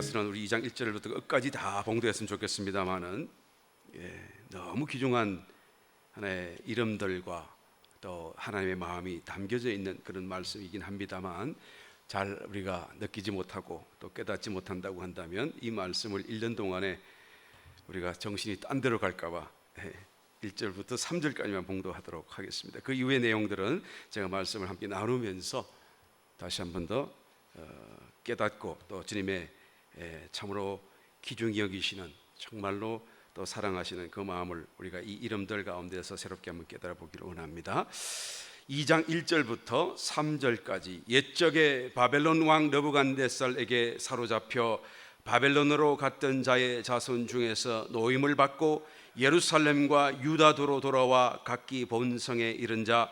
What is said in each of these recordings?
말씀은 우리 2장 1절부터 끝까지 다 봉독했으면 좋겠습니다만은 너무 귀중한 하나의 이름들과 또 하나님의 마음이 담겨져 있는 그런 말씀이긴 합니다만, 잘 우리가 느끼지 못하고 또 깨닫지 못한다고 한다면 이 말씀을 1년 동안에 우리가 정신이 딴 데로 갈까봐 1절부터 3절까지만 봉독하도록 하겠습니다. 그 이후의 내용들은 제가 말씀을 함께 나누면서 다시 한 번 더 깨닫고 또 주님의 참으로 귀중히 여기시는, 정말로 또 사랑하시는 그 마음을 우리가 이 이름들 가운데서 새롭게 한번 깨달아 보기를 원합니다. 2장 1절부터 3절까지 옛적에 바벨론 왕 느부갓네살에게 사로잡혀 바벨론으로 갔던 자의 자손 중에서 노임을 받고 예루살렘과 유다도로 돌아와 각기 본성에 이른 자,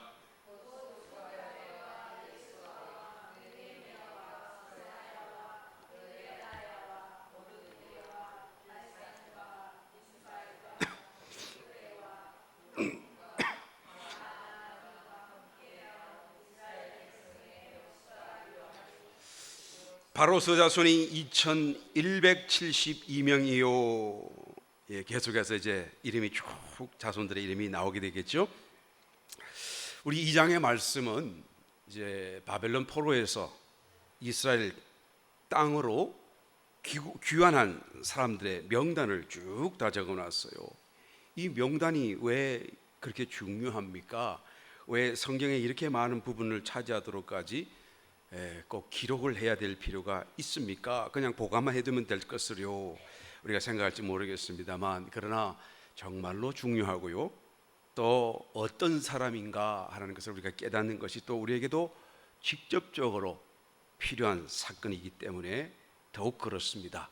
바로 그 자손이 2172명이요. 계속해서 이제 이름이 쭉 자손들의 이름이 나오게 되겠죠. 우리 2장의 말씀은 이제 바벨론 포로에서 이스라엘 땅으로 귀환한 사람들의 명단을 쭉 다 적어놨어요. 이 명단이 왜 그렇게 중요합니까? 왜 성경에 이렇게 많은 부분을 차지하도록까지 꼭 기록을 해야 될 필요가 있습니까? 그냥 보관만 해두면 될 것으로 우리가 생각할지 모르겠습니다만, 그러나 정말로 중요하고요, 또 어떤 사람인가 하는 것을 우리가 깨닫는 것이 또 우리에게도 직접적으로 필요한 사건이기 때문에 더욱 그렇습니다.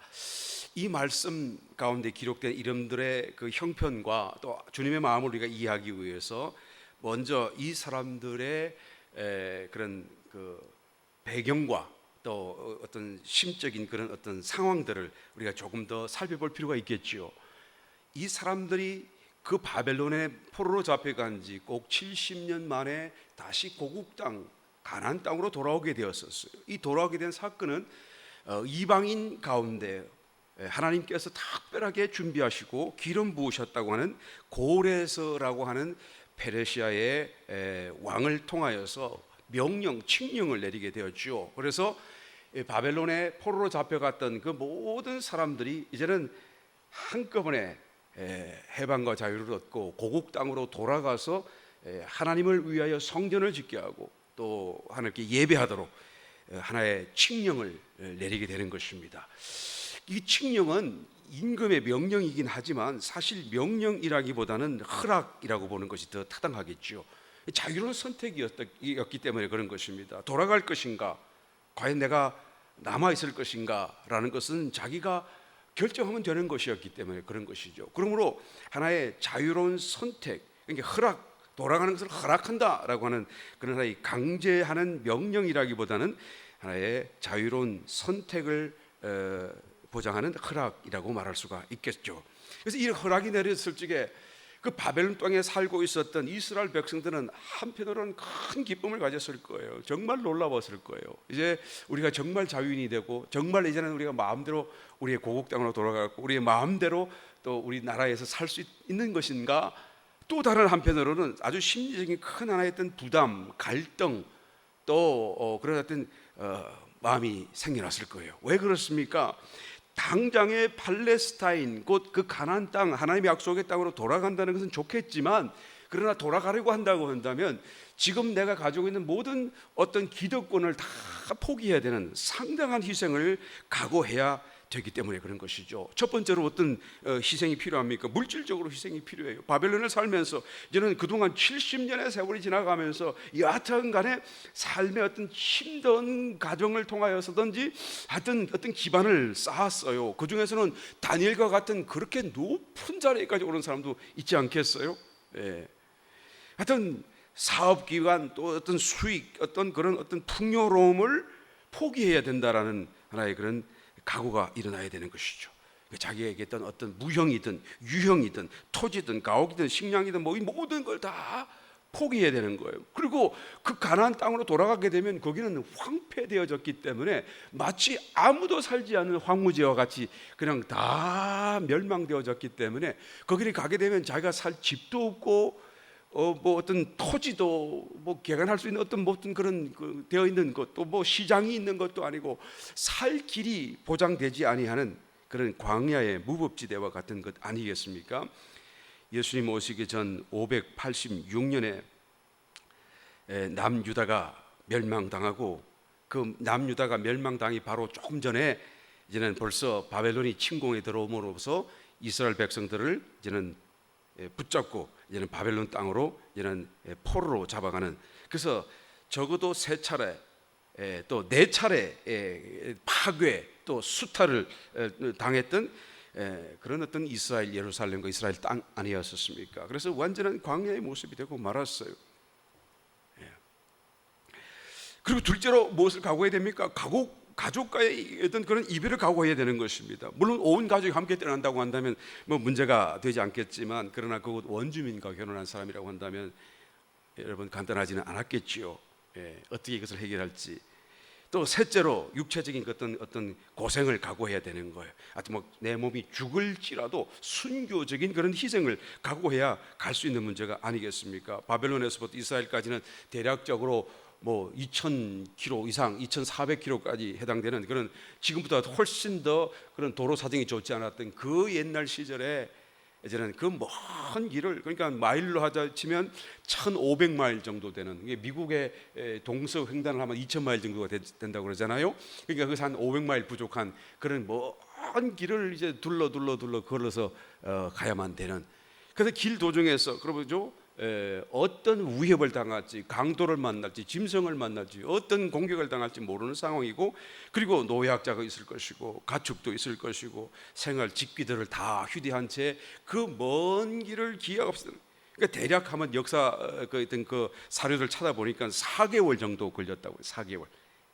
이 말씀 가운데 기록된 이름들의 그 형편과 또 주님의 마음을 우리가 이해하기 위해서 먼저 이 사람들의 그런 그 배경과 또 어떤 심적인 그런 어떤 상황들을 우리가 조금 더 살펴볼 필요가 있겠지요. 이 사람들이 그 바벨론의 포로로 잡혀간 지 꼭 70년 만에 다시 고국 땅 가나안 땅으로 돌아오게 되었었어요. 이 돌아오게 된 사건은 이방인 가운데 하나님께서 특별하게 준비하시고 기름 부으셨다고 하는 고레스라고 하는 페르시아의 왕을 통하여서 명령, 칙령을 내리게 되었죠. 그래서 바벨론의 포로로 잡혀갔던 그 모든 사람들이 이제는 한꺼번에 해방과 자유를 얻고 고국 땅으로 돌아가서 하나님을 위하여 성전을 짓게 하고 또 하나님께 예배하도록 하나의 칙령을 내리게 되는 것입니다. 이 칙령은 임금의 명령이긴 하지만 사실 명령이라기보다는 허락이라고 보는 것이 더 타당하겠죠. 자유로운 선택이었기 때문에 그런 것입니다. 돌아갈 것인가, 과연 내가 남아있을 것인가 라는 것은 자기가 결정하면 되는 것이었기 때문에 그런 것이죠. 그러므로 하나의 자유로운 선택, 그러니까 허락, 돌아가는 것을 허락한다라고 하는 그런 하나의 강제하는 명령이라기보다는 하나의 자유로운 선택을 보장하는 허락이라고 말할 수가 있겠죠. 그래서 이 허락이 내렸을 적에 그 바벨론 땅에 살고 있었던 이스라엘 백성들은 한편으로는 큰 기쁨을 가졌을 거예요. 정말 놀라웠을 거예요. 이제 우리가 정말 자유인이 되고 정말 이제는 우리가 마음대로 우리의 고국 땅으로 돌아가고 우리의 마음대로 또 우리 나라에서 살 수 있는 것인가. 또 다른 한편으로는 아주 심리적인 큰 하나의 어떤 부담, 갈등, 또 그런 어떤 마음이 생겨났을 거예요. 왜 그렇습니까? 당장의 팔레스타인, 곧 그 가나안 땅, 하나님의 약속의 땅으로 돌아간다는 것은 좋겠지만, 그러나 돌아가려고 한다고 한다면 지금 내가 가지고 있는 모든 어떤 기득권을 다 포기해야 되는 상당한 희생을 각오해야 되기 때문에 그런 것이죠. 첫 번째로 어떤 희생이 필요합니까? 물질적으로 희생이 필요해요. 바벨론을 살면서 이제는 그동안 70년의 세월이 지나가면서 여하튼간에 삶의 어떤 힘든 가정을 통하여서든지 하여튼 어떤 기반을 쌓았어요. 그 중에서는 다니엘과 같은 그렇게 높은 자리까지 오른 사람도 있지 않겠어요? 하여튼 사업 기반, 또 어떤 수익, 어떤 그런 어떤 풍요로움을 포기해야 된다라는 하나의 그런 각오가 일어나야 되는 것이죠. 자기에게 어떤 무형이든 유형이든 토지든 가옥이든 식량이든 뭐 이 모든 걸 다 포기해야 되는 거예요. 그리고 그 가나안 땅으로 돌아가게 되면 거기는 황폐되어졌기 때문에 마치 아무도 살지 않는 황무지와 같이 그냥 다 멸망되어졌기 때문에 거기를 가게 되면 자기가 살 집도 없고 뭐 어떤 토지도 뭐 개간할 수 있는 어떤 그런 되어 있는 것도 뭐 시장이 있는 것도 아니고 살 길이 보장되지 아니하는 그런 광야의 무법지대와 같은 것 아니겠습니까? 예수님 오시기 전 586년에 남유다가 멸망당하고 그 남유다가 멸망당이 바로 조금 전에 이제는 벌써 바벨론이 침공에 들어옴으로써 이스라엘 백성들을 이제는 붙잡고 이제는 바벨론 땅으로 이제는 포로로 잡아가는, 그래서 적어도 3차례 또 4차례 파괴 또 수탈을 당했던 그런 어떤 이스라엘 예루살렘과 이스라엘 땅 아니었습니까? 그래서 완전한 광야의 모습이 되고 말았어요. 그리고 둘째로 무엇을 각오해야 됩니까? 가족과의 어떤 그런 이별을 각오해야 되는 것입니다. 물론 온 가족이 함께 떠난다고 한다면 뭐 문제가 되지 않겠지만, 그러나 그곳 원주민과 결혼한 사람이라고 한다면 여러분 간단하지는 않았겠지요. 어떻게 이것을 해결할지. 또 셋째로 육체적인 어떤 고생을 각오해야 되는 거예요. 하여튼 뭐 내 몸이 죽을지라도 순교적인 그런 희생을 각오해야 갈 수 있는 문제가 아니겠습니까? 바벨론에서부터 이스라엘까지는 대략적으로 뭐 2,000km 이상, 2,400km까지 해당되는 그런, 지금보다 훨씬 더 그런 도로 사정이 좋지 않았던 그 옛날 시절에 이제는 그 먼 길을, 그러니까 마일로 하자 치면 1,500마일 정도 되는, 이게 미국의 동서 횡단을 하면 2,000마일 정도가 된다고 그러잖아요. 그러니까 그래서 한 500마일 부족한 그런 먼 길을 이제 둘러 걸어서 가야만 되는. 그래서 길 도중에서 그러죠. 어떤 위협을 당할지, 강도를 만날지, 짐승을 만날지, 어떤 공격을 당할지 모르는 상황이고, 그리고 노약자가 있을 것이고 가축도 있을 것이고 생활 직기들을 다 휴대한 채 그 먼 길을 기약 없이, 그러니까 대략 한번 역사 그 사료를 찾아보니까 4개월 정도 걸렸다고요. 4개월,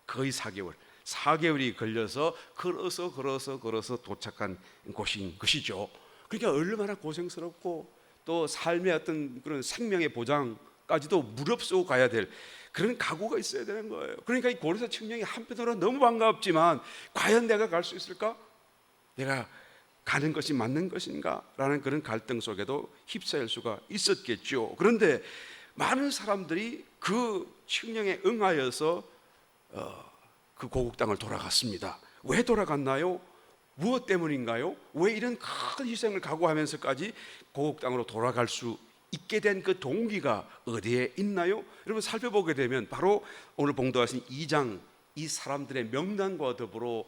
거의 4개월이 걸려서 걸어서 도착한 곳인 것이죠. 그러니까 얼마나 고생스럽고 또 삶의 어떤 그런 생명의 보장까지도 무릅쓰고 가야 될 그런 각오가 있어야 되는 거예요. 그러니까 이 고레사 청년이 한편으로는 너무 반갑지만 과연 내가 갈 수 있을까? 내가 가는 것이 맞는 것인가? 라는 그런 갈등 속에도 휩싸일 수가 있었겠죠. 그런데 많은 사람들이 그 청년에 응하여서 그 고국 땅을 돌아갔습니다. 왜 돌아갔나요? 무엇 때문인가요? 왜 이런 큰 희생을 각오하면서까지 고국 땅으로 돌아갈 수 있게 된 그 동기가 어디에 있나요? 여러분 살펴보게 되면 바로 오늘 봉독하신 2장 이 사람들의 명단과 더불어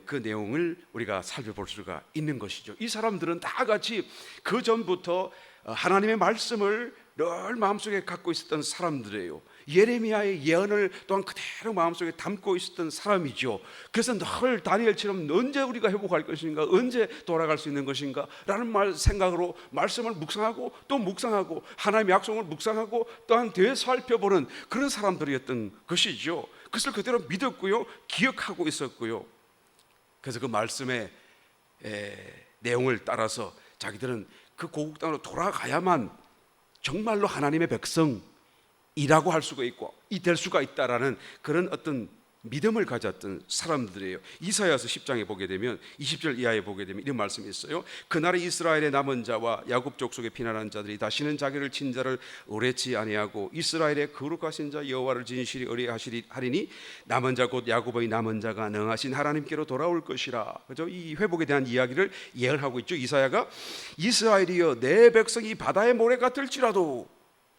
그 내용을 우리가 살펴볼 수가 있는 것이죠. 이 사람들은 다 같이 그 전부터 하나님의 말씀을 늘 마음속에 갖고 있었던 사람들이에요. 예레미야의 예언을 또한 그대로 마음속에 담고 있었던 사람이죠. 그래서 늘 다니엘처럼 언제 우리가 회복할 것인가, 언제 돌아갈 수 있는 것인가 라는 생각으로 말씀을 묵상하고 또 묵상하고 하나님의 약속을 묵상하고 또한 되살펴보는 그런 사람들이었던 것이죠. 그것을 그대로 믿었고요, 기억하고 있었고요. 그래서 그 말씀의 내용을 따라서 자기들은 그 고국 땅으로 돌아가야만 정말로 하나님의 백성이라고 할 수가 있고 이 될 수가 있다라는 그런 어떤 믿음을 가졌던 사람들이에요. 이사야서 10장에 보게 되면 20절 이하에 보게 되면 이런 말씀이 있어요. 그날에 이스라엘의 남은 자와 야곱 족속의 피난한 자들이 다시는 자기를 친 자를 의뢰치 아니하고 이스라엘의 거룩하신 자 여호와를 진실히 의뢰하리니 남은 자 곧 야곱의 남은 자가 능하신 하나님께로 돌아올 것이라. 그죠? 이 회복에 대한 이야기를 예언하고 있죠. 이사야가 이스라엘이여 내 백성이 바다의 모래 같을지라도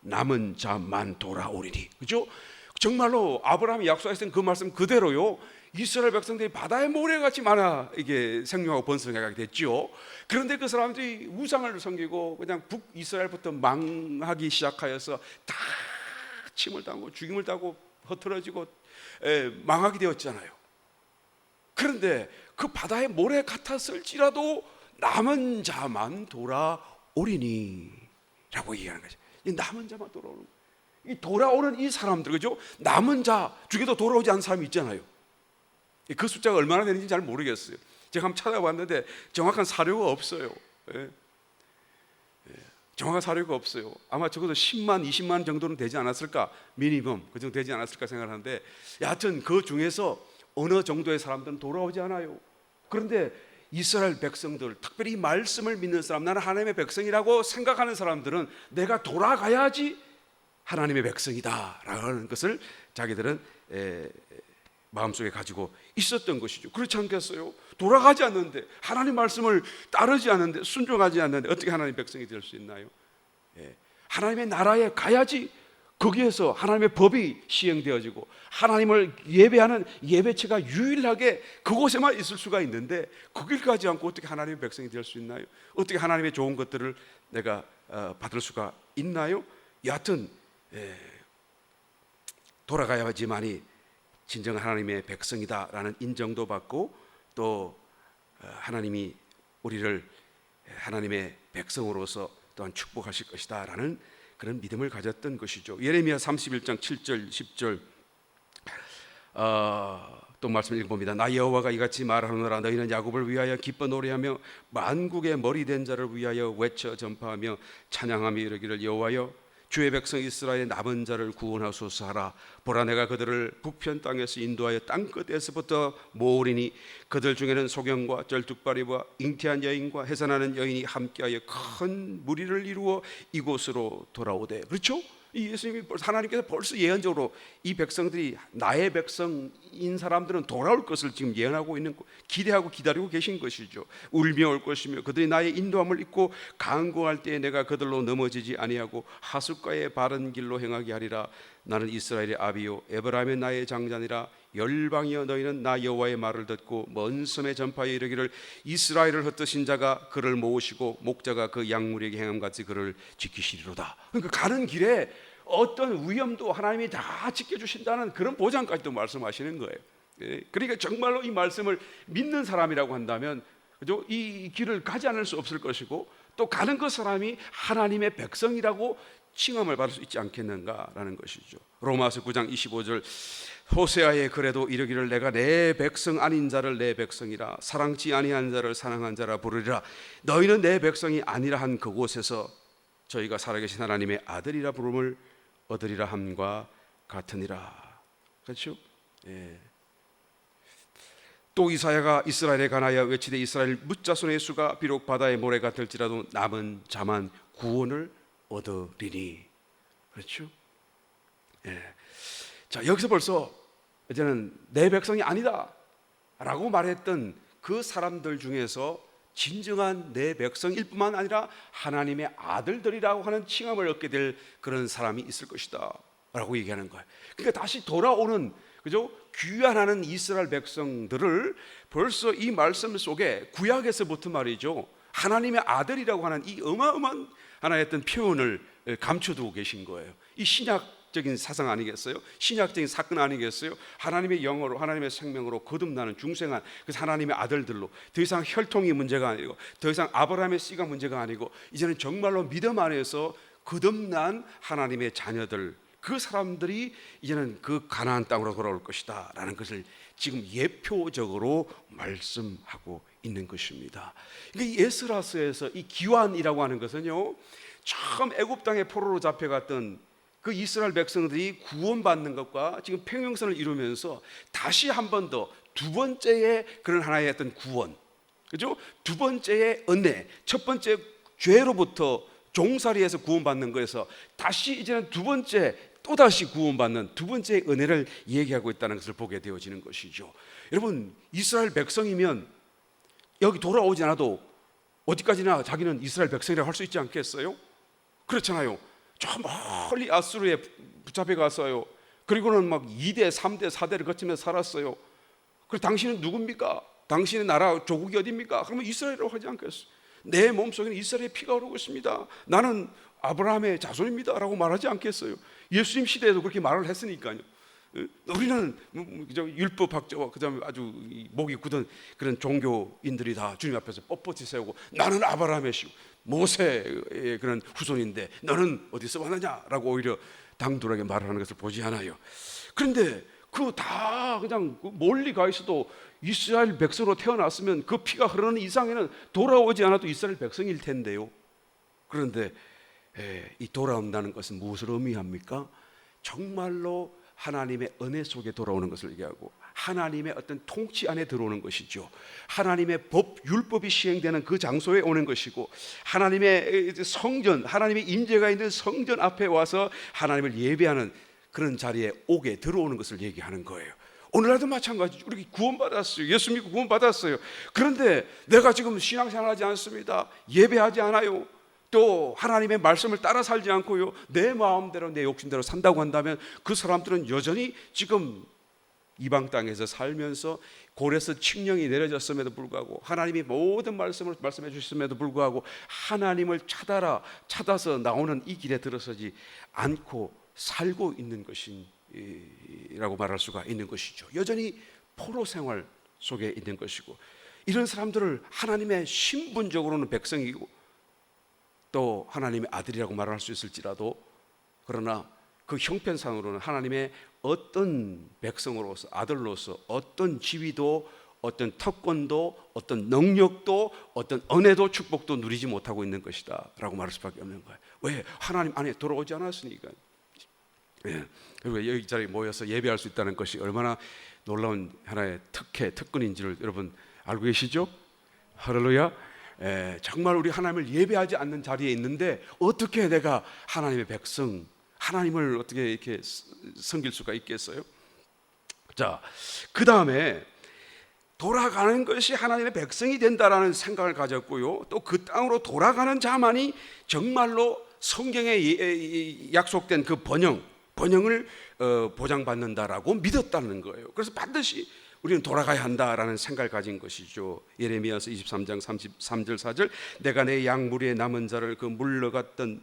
남은 자만 돌아오리니. 그죠? 정말로 아브라함이 약속했던 그 말씀 그대로요. 이스라엘 백성들이 바다의 모래같이 많아 이게 생명하고 번성하게 됐죠. 그런데 그 사람들이 우상을 섬기고 그냥 북이스라엘부터 망하기 시작하여서 다 침을 당하고 죽임을 당하고 흩어지고 망하게 되었잖아요. 그런데 그 바다의 모래 같았을지라도 남은 자만 돌아오리니 라고 얘기하는 거죠. 이 남은 자만 돌아오는 거예요. 이 돌아오는 이 사람들, 그죠? 남은 자 중에도 돌아오지 않은 사람이 있잖아요. 그 숫자가 얼마나 되는지 잘 모르겠어요. 제가 한번 찾아봤는데 정확한 사료가 없어요. 정확한 사료가 없어요. 아마 적어도 10만, 20만 정도는 되지 않았을까, 미니멈 그 정도 되지 않았을까 생각하는데, 여하튼 그 중에서 어느 정도의 사람들은 돌아오지 않아요. 그런데 이스라엘 백성들, 특별히 이 말씀을 믿는 사람, 나는 하나님의 백성이라고 생각하는 사람들은 내가 돌아가야지 하나님의 백성이다라는 것을 자기들은 마음속에 가지고 있었던 것이죠. 그렇지 않겠어요? 돌아가지 않는데, 하나님 말씀을 따르지 않는데, 순종하지 않는데 어떻게 하나님의 백성이 될 수 있나요? 하나님의 나라에 가야지 거기에서 하나님의 법이 시행되어지고 하나님을 예배하는 예배체가 유일하게 그곳에만 있을 수가 있는데, 거길 가지 않고 어떻게 하나님의 백성이 될 수 있나요? 어떻게 하나님의 좋은 것들을 내가 받을 수가 있나요? 여하튼 돌아가야지만이 진정 하나님의 백성이다라는 인정도 받고, 또 하나님이 우리를 하나님의 백성으로서 또한 축복하실 것이다라는 그런 믿음을 가졌던 것이죠. 예레미야 31장 7절 10절 또 말씀을 읽어봅니다. 나 여호와가 이같이 말하노라. 너희는 야곱을 위하여 기뻐 노래하며 만국의 머리된 자를 위하여 외쳐 전파하며 찬양하며 이르기를, 여호와여 주의 백성 이스라엘의 남은 자를 구원하소서 하라. 보라, 내가 그들을 북편 땅에서 인도하여 땅끝에서부터 모으리니 그들 중에는 소경과 쩔뚝발이와 잉태한 여인과 해산하는 여인이 함께하여 큰 무리를 이루어 이곳으로 돌아오되. 그렇죠? 이 예수님이 하나님께서 벌써 예언적으로 이 백성들이 나의 백성인 사람들은 돌아올 것을 지금 예언하고 있는, 기대하고 기다리고 계신 것이죠. 울며 올 것이며 그들이 나의 인도함을 잊고 강구할 때에 내가 그들로 넘어지지 아니하고 하숫가의 바른 길로 행하게 하리라. 나는 이스라엘의 아비요 에브라임의 나의 장자니라. 열방이여 너희는 나 여호와의 말을 듣고 먼 섬에 전파하여 이르기를, 이스라엘을 흩으신 자가 그를 모으시고 목자가 그 양무리에게 행함같이 그를 지키시리로다. 그러니까 가는 길에 어떤 위험도 하나님이 다 지켜주신다는 그런 보장까지도 말씀하시는 거예요. 그러니까 정말로 이 말씀을 믿는 사람이라고 한다면, 그죠? 이 길을 가지 않을 수 없을 것이고, 또 가는 그 사람이 하나님의 백성이라고 칭함을 받을 수 있지 않겠는가라는 것이죠. 로마서 9장 25절 호세아의 글에도 이르기를, 내가 내 백성 아닌 자를 내 백성이라 사랑치 아니한 자를 사랑한 자라 부르리라. 너희는 내 백성이 아니라 한 그곳에서 저희가 살아계신 하나님의 아들이라 부름을 얻으리라 함과 같으니라. 그렇죠? 또 이사야가 이스라엘에 관하여 외치되, 이스라엘 뭇자손의 수가 비록 바다의 모래 같을지라도 남은 자만 구원을 얻으리니. 그렇죠? 자, 여기서 벌써 이제는 내 백성이 아니다 라고 말했던 그 사람들 중에서 진정한 내 백성일 뿐만 아니라 하나님의 아들들이라고 하는 칭함을 얻게 될 그런 사람이 있을 것이다 라고 얘기하는 거예요. 그러니까 다시 돌아오는, 그죠? 귀환하는 이스라엘 백성들을 벌써 이 말씀 속에 구약에서부터 말이죠, 하나님의 아들이라고 하는 이 어마어마한 하나의 어떤 표현을 감춰두고 계신 거예요. 이 신약적인 사상 아니겠어요? 신약적인 사건 아니겠어요? 하나님의 영으로, 하나님의 생명으로 거듭나는 중생한 그래서 하나님의 아들들로, 더 이상 혈통이 문제가 아니고, 더 이상 아브라함의 씨가 문제가 아니고, 이제는 정말로 믿음 안에서 거듭난 하나님의 자녀들, 그 사람들이 이제는 그 가나안 땅으로 돌아올 것이다 라는 것을 지금 예표적으로 말씀하고 있는 것입니다. 그러니까 에스라서에서 이 기환이라고 하는 것은요, 처음 애굽 땅에 포로로 잡혀갔던 그 이스라엘 백성들이 구원받는 것과 지금 평행선을 이루면서 다시 한 번 더 두 번째의 그런 하나의 어떤 구원, 그죠? 두 번째의 은혜, 첫 번째 죄로부터 종살이에서 구원받는 거에서 다시 이제는 두 번째 또다시 구원받는 두 번째 은혜를 얘기하고 있다는 것을 보게 되어지는 것이죠. 여러분, 이스라엘 백성이면 여기 돌아오지 않아도 어디까지나 자기는 이스라엘 백성이라고 할 수 있지 않겠어요? 그렇잖아요. 저 멀리 아수르에 붙잡혀 갔어요. 그리고는 막 2대, 3대, 4대를 거치면서 살았어요. 그리고 당신은 누굽니까? 당신의 나라 조국이 어디입니까? 그러면 이스라엘이라고 하지 않겠어요? 내 몸속에는 이스라엘의 피가 흐르고 있습니다. 나는 아브라함의 자손입니다 라고 말하지 않겠어요? 예수님 시대에도 그렇게 말을 했으니까요. 우리는 율법학자와 그다음에 아주 목이 굳은 그런 종교인들이 다 주님 앞에서 뻣뻣이 세우고, 나는 아브라함의 씨, 모세의 그런 후손인데 너는 어디서 왔느냐라고 오히려 당돌하게 말하는 것을 보지 않아요. 그런데 그 다 그냥 멀리 가 있어도 이스라엘 백성으로 태어났으면 그 피가 흐르는 이상에는 돌아오지 않아도 이스라엘 백성일 텐데요. 그런데 이 돌아온다는 것은 무엇을 의미합니까? 정말로 하나님의 은혜 속에 돌아오는 것을 얘기하고 하나님의 어떤 통치 안에 들어오는 것이죠. 하나님의 율법이 시행되는 그 장소에 오는 것이고 하나님의 성전, 하나님의 임재가 있는 성전 앞에 와서 하나님을 예배하는 그런 자리에 오게 들어오는 것을 얘기하는 거예요. 오늘날도 마찬가지죠. 우리 구원받았어요. 예수 믿고 구원받았어요. 그런데 내가 지금 신앙생활하지 않습니다. 예배하지 않아요. 또 하나님의 말씀을 따라 살지 않고요, 내 마음대로 내 욕심대로 산다고 한다면 그 사람들은 여전히 지금 이방 땅에서 살면서 고레스 칙령이 내려졌음에도 불구하고 하나님이 모든 말씀을 말씀해 주셨음에도 불구하고 하나님을 찾아서 나오는 이 길에 들어서지 않고 살고 있는 것이라고 말할 수가 있는 것이죠. 여전히 포로 생활 속에 있는 것이고, 이런 사람들을 하나님의 신분적으로는 백성이고 또 하나님의 아들이라고 말할 수 있을지라도, 그러나 그 형편상으로는 하나님의 어떤 백성으로서, 아들로서 어떤 지위도, 어떤 특권도, 어떤 능력도, 어떤 은혜도 축복도 누리지 못하고 있는 것이다 라고 말할 수밖에 없는 거예요. 왜? 하나님 안에 돌아오지 않았으니까. 그리고 여기 자리에 모여서 예배할 수 있다는 것이 얼마나 놀라운 하나의 특권인지를 여러분 알고 계시죠? 할렐루야. 정말 우리 하나님을 예배하지 않는 자리에 있는데 어떻게 내가 하나님의 백성, 하나님을 어떻게 이렇게 섬길 수가 있겠어요? 자, 그 다음에 돌아가는 것이 하나님의 백성이 된다라는 생각을 가졌고요, 또 그 땅으로 돌아가는 자만이 정말로 성경에 약속된 그 번영을 보장받는다라고 믿었다는 거예요. 그래서 반드시 우리는 돌아가야 한다라는 생각을 가진 것이죠. 예레미야서 23장 33절 4절, 내가 내 양무리에 남은 자를 그 몰려갔던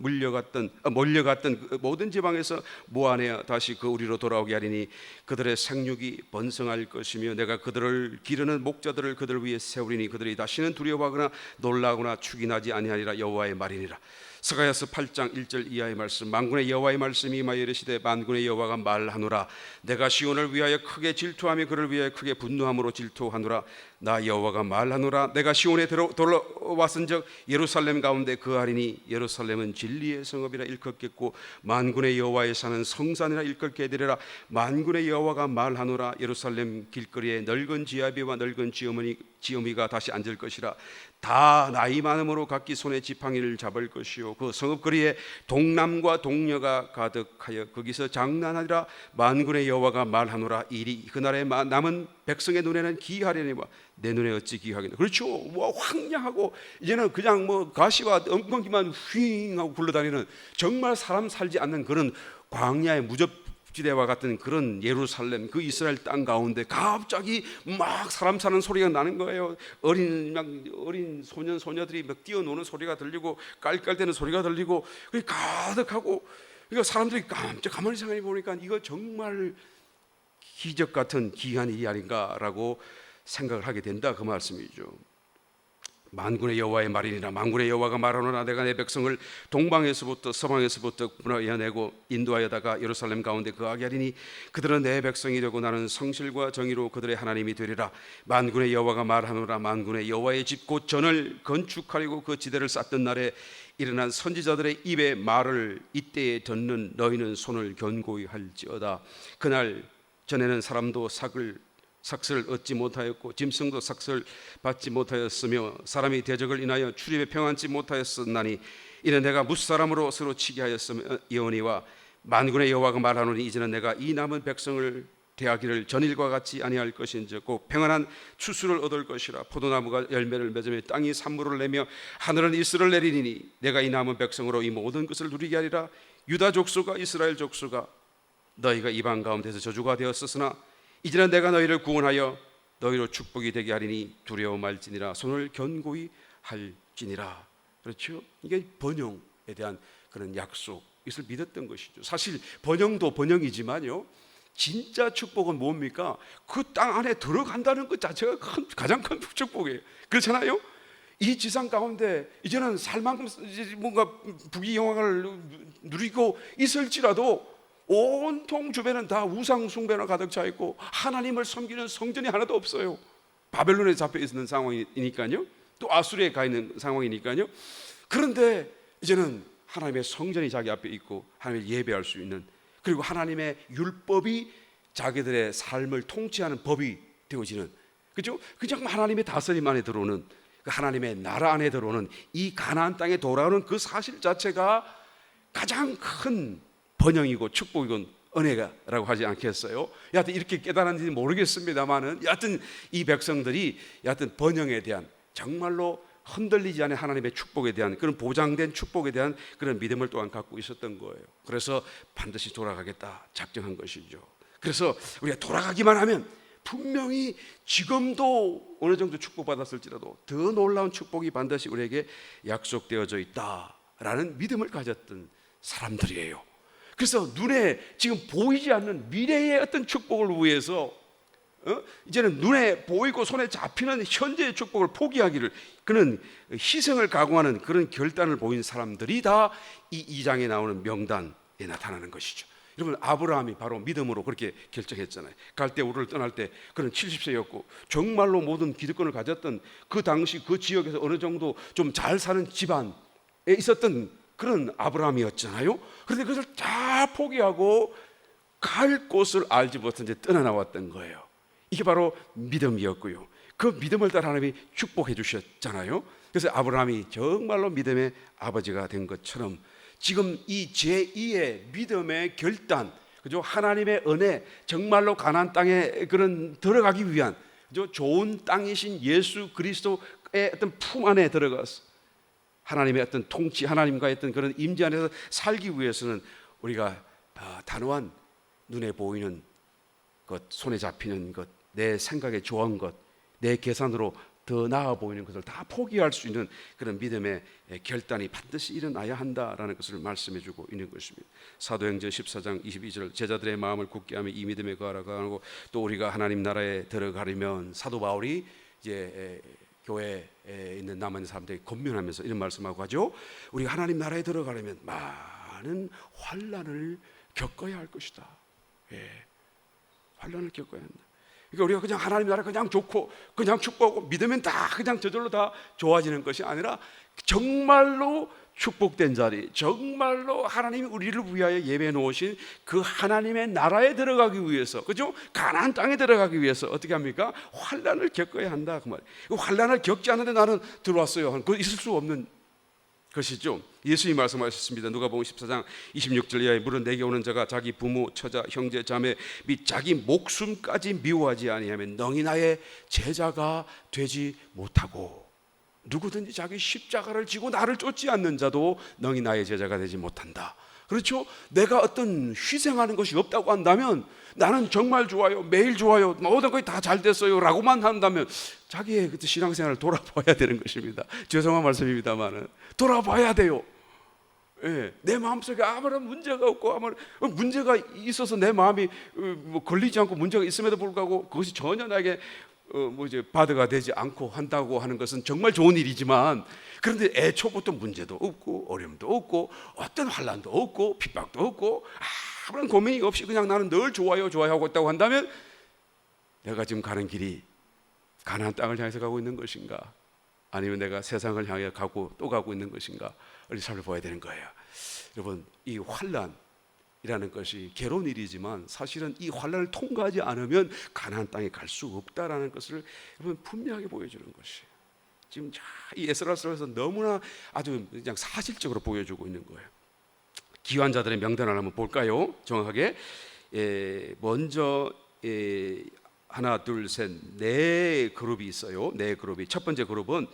그 모든 지방에서 모아내어 다시 그 우리로 돌아오게 하리니 그들의 생육이 번성할 것이며 내가 그들을 기르는 목자들을 그들 위에 세우리니 그들이 다시는 두려워하거나 놀라거나 축이 나지 아니하리라. 여호와의 말이니라. 스가랴서 8장 1절 이하의 말씀, 만군의 여호와의 말씀이 임하여 이르시되 만군의 여호와가 말하노라. 내가 시온을 위하여 크게 질투하며 그를 위하여 크게 분노함으로 질투하노라. 나 여호와가 말하노라. 내가 시온에 돌아왔은즉 예루살렘 가운데 거하리니 예루살렘은 진리의 성읍이라 일컫겠고 만군의 여호와의 산은 성산이라 일컫게 되리라. 만군의 여호와가 말하노라. 예루살렘 길거리에 늙은 지아비와 늙은 지어미가 다시 앉을 것이라. 다 나이 많음으로 각기 손에 지팡이를 잡을 것이요 그 성읍거리에 동남과 동녀가 가득하여 거기서 장난하리라. 만군의 여호와가 말하노라. 일이 그날에 남은 백성의 눈에는 기이하려니와 내 눈에 어찌 기이하겠노. 그렇죠. 황량하고 이제는 그냥 가시와 엉겅퀴만 휘잉하고 굴러다니는, 정말 사람 살지 않는 그런 광야의 무적지대와 같은 그런 예루살렘, 그 이스라엘 땅 가운데 갑자기 막 사람 사는 소리가 나는 거예요. 어린 소녀들이 막 뛰어노는 소리가 들리고 깔깔대는 소리가 들리고 가득하고, 그러니까 사람들이 깜짝 가만히 생각해 보니까 이거 정말 기적 같은 기이한 일이 아닌가라고 생각을 하게 된다, 그 말씀이죠. 만군의 여호와의 말이니라. 만군의 여호와가 말하노라. 내가 내 백성을 동방에서부터 서방에서부터 불러내고 인도하여다가 예루살렘 가운데 거하게 하리니 그들은 내 백성이 되고 나는 성실과 정의로 그들의 하나님이 되리라. 만군의 여호와가 말하노라. 만군의 여호와의 집 곧 전을 건축하려고 그 지대를 쌓던 날에 일어난 선지자들의 입에 말을 이때에 듣는 너희는 손을 견고히 할지어다. 그날 전에는 사람도 삭슬을 얻지 못하였고 짐승도 삭슬을 받지 못하였으며 사람이 대적을 인하여 출입에 평안치 못하였었나니 이는 내가 무사람으로 서로 치게 하였으니와 만군의 여호와가 말하노니 이제는 내가 이 남은 백성을 대하기를 전일과 같이 아니할 것인즉 곧 평안한 추수를 얻을 것이라. 포도나무가 열매를 맺으며 땅이 산물을 내며 하늘은 이슬을 내리니 내가 이 남은 백성으로 이 모든 것을 누리게 하리라. 유다 족속과 이스라엘 족속아, 너희가 이방 가운데서 저주가 되었으나 이제는 내가 너희를 구원하여 너희로 축복이 되게 하리니 두려워 말지니라. 손을 견고히 할지니라. 그렇죠? 이게 번영에 대한 그런 약속, 이것을 믿었던 것이죠. 사실 번영도 번영이지만요, 진짜 축복은 뭡니까? 그 땅 안에 들어간다는 것 자체가 가장 큰 축복이에요. 그렇잖아요? 이 지상 가운데 이제는 살만큼 뭔가 부귀영화를 누리고 있을지라도 온통 주변은 다 우상 숭배나 가득 차 있고 하나님을 섬기는 성전이 하나도 없어요. 바벨론에 잡혀 있는 상황이니까요. 또 아수리에 가 있는 상황이니까요. 그런데 이제는 하나님의 성전이 자기 앞에 있고 하나님을 예배할 수 있는, 그리고 하나님의 율법이 자기들의 삶을 통치하는 법이 되어지는, 그죠? 그냥 하나님의 다스림 안에 들어오는, 그 하나님의 나라 안에 들어오는 이 가나안 땅에 돌아오는 그 사실 자체가 가장 큰 번영이고 축복이고 은혜라고 하지 않겠어요? 여하튼 이렇게 깨달았는지 모르겠습니다만은, 여하튼 이 백성들이 여하튼 번영에 대한, 정말로 흔들리지 않은 하나님의 축복에 대한, 그런 보장된 축복에 대한 그런 믿음을 또한 갖고 있었던 거예요. 그래서 반드시 돌아가겠다 작정한 것이죠. 그래서 우리가 돌아가기만 하면 분명히 지금도 어느 정도 축복받았을지라도 더 놀라운 축복이 반드시 우리에게 약속되어져 있다라는 믿음을 가졌던 사람들이에요. 그래서 눈에 지금 보이지 않는 미래의 어떤 축복을 위해서 이제는 눈에 보이고 손에 잡히는 현재의 축복을 포기하기를, 그는 희생을 각오하는 그런 결단을 보인 사람들이 다 이 2장에 나오는 명단에 나타나는 것이죠. 여러분, 아브라함이 바로 믿음으로 그렇게 결정했잖아요. 갈대 우르를 떠날 때 그는 70세였고 정말로 모든 기득권을 가졌던, 그 당시 그 지역에서 어느 정도 좀 잘 사는 집안에 있었던 그런 아브라함이었잖아요. 그런데 그것을 다 포기하고 갈 곳을 알지 못한 채 떠나나왔던 거예요. 이게 바로 믿음이었고요. 그 믿음을 따라 하나님이 축복해 주셨잖아요. 그래서 아브라함이 정말로 믿음의 아버지가 된 것처럼, 지금 이 제2의 믿음의 결단, 그죠? 하나님의 은혜, 정말로 가나안 땅에 그런 들어가기 위한, 그죠? 좋은 땅이신 예수 그리스도의 어떤 품 안에 들어가서 하나님의 어떤 통치, 하나님과의 어떤 그런 임재 안에서 살기 위해서는 우리가 단호한 눈에 보이는 것, 손에 잡히는 것, 내 생각에 좋은 것, 내 계산으로 더 나아 보이는 것을 다 포기할 수 있는 그런 믿음의 결단이 반드시 일어나야 한다라는 것을 말씀해 주고 있는 것입니다. 사도행전 14장 22절, 제자들의 마음을 굳게 하며 이 믿음에 거하라고 하고, 또 우리가 하나님 나라에 들어가려면, 사도 바울이 이제 교회에 있는 남은 사람들에게 권면하면서 이런 말씀하고 하죠. 우리가 하나님 나라에 들어가려면 많은 환난을 겪어야 할 것이다. 환난을 겪어야 한다. 그러니까 우리가 그냥 하나님 나라 그냥 좋고 그냥 축복하고 믿으면 다 그냥 저절로 다 좋아지는 것이 아니라, 정말로 축복된 자리, 정말로 하나님이 우리를 위하여 예배해 놓으신 그 하나님의 나라에 들어가기 위해서, 그죠? 가나안 땅에 들어가기 위해서 어떻게 합니까? 환난을 겪어야 한다, 그 말이에요. 환난을 겪지 않는데 나는 들어왔어요. 그거 있을 수 없는 것이죠. 예수님이 말씀하셨습니다. 누가복음 14장 26절 이하에, 물은 내게 오는 자가 자기 부모, 처자, 형제, 자매 및 자기 목숨까지 미워하지 아니하면 너희 나의 제자가 되지 못하고, 누구든지 자기 십자가를 지고 나를 쫓지 않는 자도 너희 나의 제자가 되지 못한다. 그렇죠? 내가 어떤 희생하는 것이 없다고 한다면, 나는 정말 좋아요, 매일 좋아요, 모든 것이 다 잘 됐어요 라고만 한다면 자기의 그 신앙생활을 돌아봐야 되는 것입니다. 죄송한 말씀입니다만은 돌아봐야 돼요. 내 마음속에 아무런 문제가 없고 아무런 문제가 있어서 내 마음이 걸리지 않고 문제가 있음에도 불구하고 그것이 전혀 나에게 이제 바드가 되지 않고 한다고 하는 것은 정말 좋은 일이지만, 그런데 애초부터 문제도 없고 어려움도 없고 어떤 환난도 없고 핍박도 없고 아무런 고민이 없이 그냥 나는 늘 좋아요 하고 있다고 한다면, 내가 지금 가는 길이 가나안 땅을 향해서 가고 있는 것인가, 아니면 내가 세상을 향해 가고 또 가고 있는 것인가, 우리 살펴봐야 되는 거예요. 여러분, 이 환난이라는 것이 괴로운 일이지만 사실은 이 환난을 통과하지 않으면 가나안 땅에 갈 수 없다라는 것을 여러분 분명하게 보여주는 것이에요. 지금 이 에스라서에서 너무나 아주 그냥 사실적으로 보여주고 있는 거예요. 기환자들의 명단을 한번 볼까요? 정확하게 먼저 하나 둘 셋 네 그룹이 있어요. 네 그룹이, 첫 번째 그룹은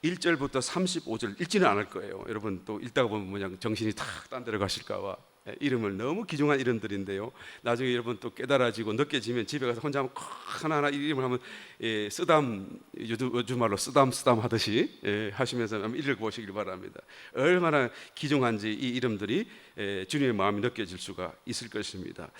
1절부터 35절 읽지는 않을 거예요. 여러분 또 읽다가 보면 그냥 정신이 탁 딴 데로 가실까 봐. 이름을 너무 귀중한 이름들인데요, 나중에 여러분 또 깨달아지고 느껴지면 집에 가서 혼자 하나하나 이름을 하면 쓰담, 요즘 말로 쓰담 하듯이 하시면서 한번 읽어보시길 바랍니다. 얼마나 귀중한지 이 이름들이 주님의 마음이 느껴질 수가 있을 것입니다.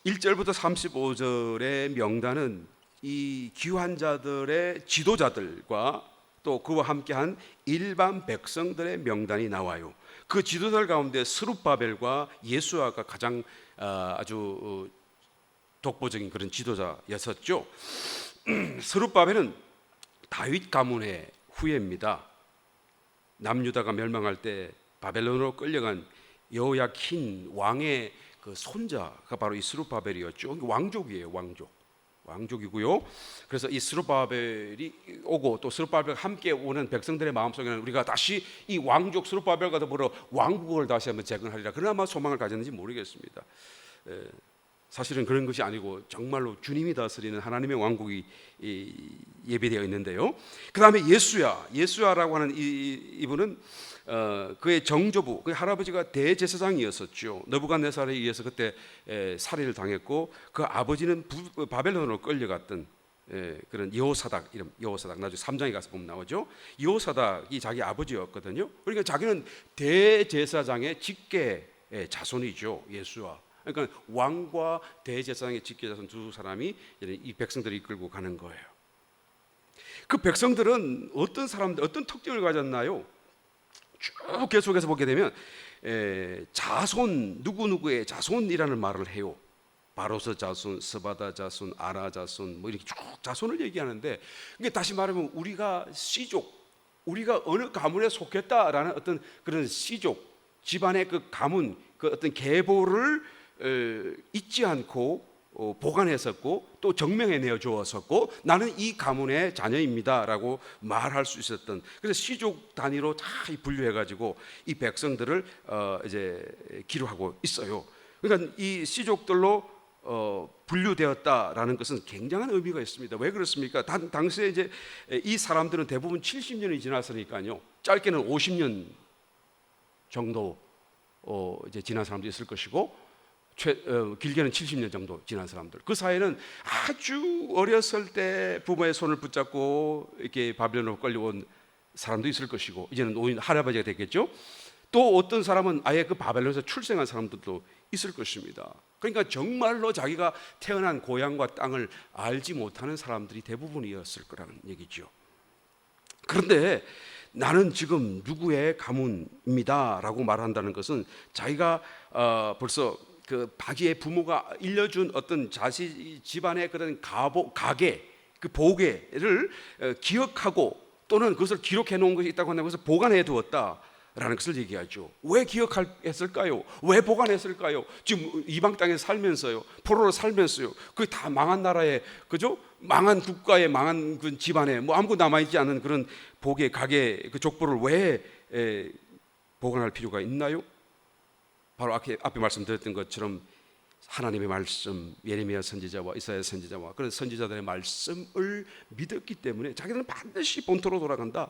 1절부터 35절의 명단은 이 귀한 자들의 지도자들과 또 그와 함께한 일반 백성들의 명단이 나와요. 그 지도자들 가운데 스룹바벨과 예수아가 가장 아주 독보적인 그런 지도자였었죠. 스룹바벨은 다윗 가문의 후예입니다. 남유다가 멸망할 때 바벨론으로 끌려간 여호야킨 왕의 그 손자가 바로 이 스룹바벨이었죠. 왕족이에요, 왕족이고요. 그래서 이 스룹바벨이 오고 또 스룹바벨과 함께 오는 백성들의 마음속에는 우리가 다시 이 왕족 스룹바벨과 더불어 왕국을 다시 한번 재건하리라, 그나마 소망을 가졌는지 모르겠습니다. 사실은 그런 것이 아니고 정말로 주님이 다스리는 하나님의 왕국이 예비되어 있는데요. 그 다음에 예수야라고 하는 이분은 그의 정조부, 그의 할아버지가 대제사장이었었죠. 느부갓네살에 의해서 그때 살해를 당했고, 그 아버지는 바벨론으로 끌려갔던 그런 여호사닥, 이름 여호사닥, 나중에 3장에 가서 보면 나오죠. 여호사닥이 자기 아버지였거든요. 그러니까 자기는 대제사장의 직계 자손이죠, 예수와. 그러니까 왕과 대제사장의 직계 자손 두 사람이 이 백성들을 이끌고 가는 거예요. 그 백성들은 어떤 사람들, 어떤 특징을 가졌나요? 쭉 계속해서 보게 되면 자손, 누구누구의 자손이라는 말을 해요. 바로스 자손, 스바다 자손, 아라 자손, 뭐 이렇게 쭉 자손을 얘기하는데, 이게 다시 말하면 우리가 씨족, 우리가 어느 가문에 속했다라는 어떤 그런 씨족, 집안의 그 가문, 그 어떤 계보를 잊지 않고 보관했었고, 또 정명해내어 주었었고, 나는 이 가문의 자녀입니다라고 말할 수 있었던, 그래서 시족 단위로 다 분류해가지고 이 백성들을 이제 기록하고 있어요. 그러니까 이 시족들로 분류되었다라는 것은 굉장한 의미가 있습니다. 왜 그렇습니까? 당시에 이제 이 사람들은 대부분 70년이 지났으니까요. 짧게는 50년 정도 이제 지난 사람도 있을 것이고, 길게는 70년 정도 지난 사람들, 그 사이에는 아주 어렸을 때 부모의 손을 붙잡고 이렇게 바벨론으로 끌려온 사람도 있을 것이고, 이제는 노인 할아버지가 됐겠죠. 또 어떤 사람은 아예 그 바벨론에서 출생한 사람들도 있을 것입니다. 그러니까 정말로 자기가 태어난 고향과 땅을 알지 못하는 사람들이 대부분이었을 거라는 얘기죠. 그런데 나는 지금 누구의 가문입니다 라고 말한다는 것은 자기가 벌써 그 자기의 부모가 일려준 어떤 자식 집안의 그런 가계, 그 보계를 기억하고 또는 그것을 기록해 놓은 것이 있다고 한다고 해서 보관해 두었다라는 것을 얘기하죠. 왜 기억했을까요? 왜 보관했을까요? 지금 이방 땅에 살면서요, 포로로 살면서요, 그 다 망한 나라에, 그죠? 망한 국가에, 망한 그 집안에 뭐 아무것도 남아있지 않은 그런 보계, 가계, 그 족보를 왜 보관할 필요가 있나요? 바로 앞에 말씀드렸던 것처럼 하나님의 말씀, 예레미야 선지자와 이사야 선지자와 그런 선지자들의 말씀을 믿었기 때문에 자기들은 반드시 본토로 돌아간다.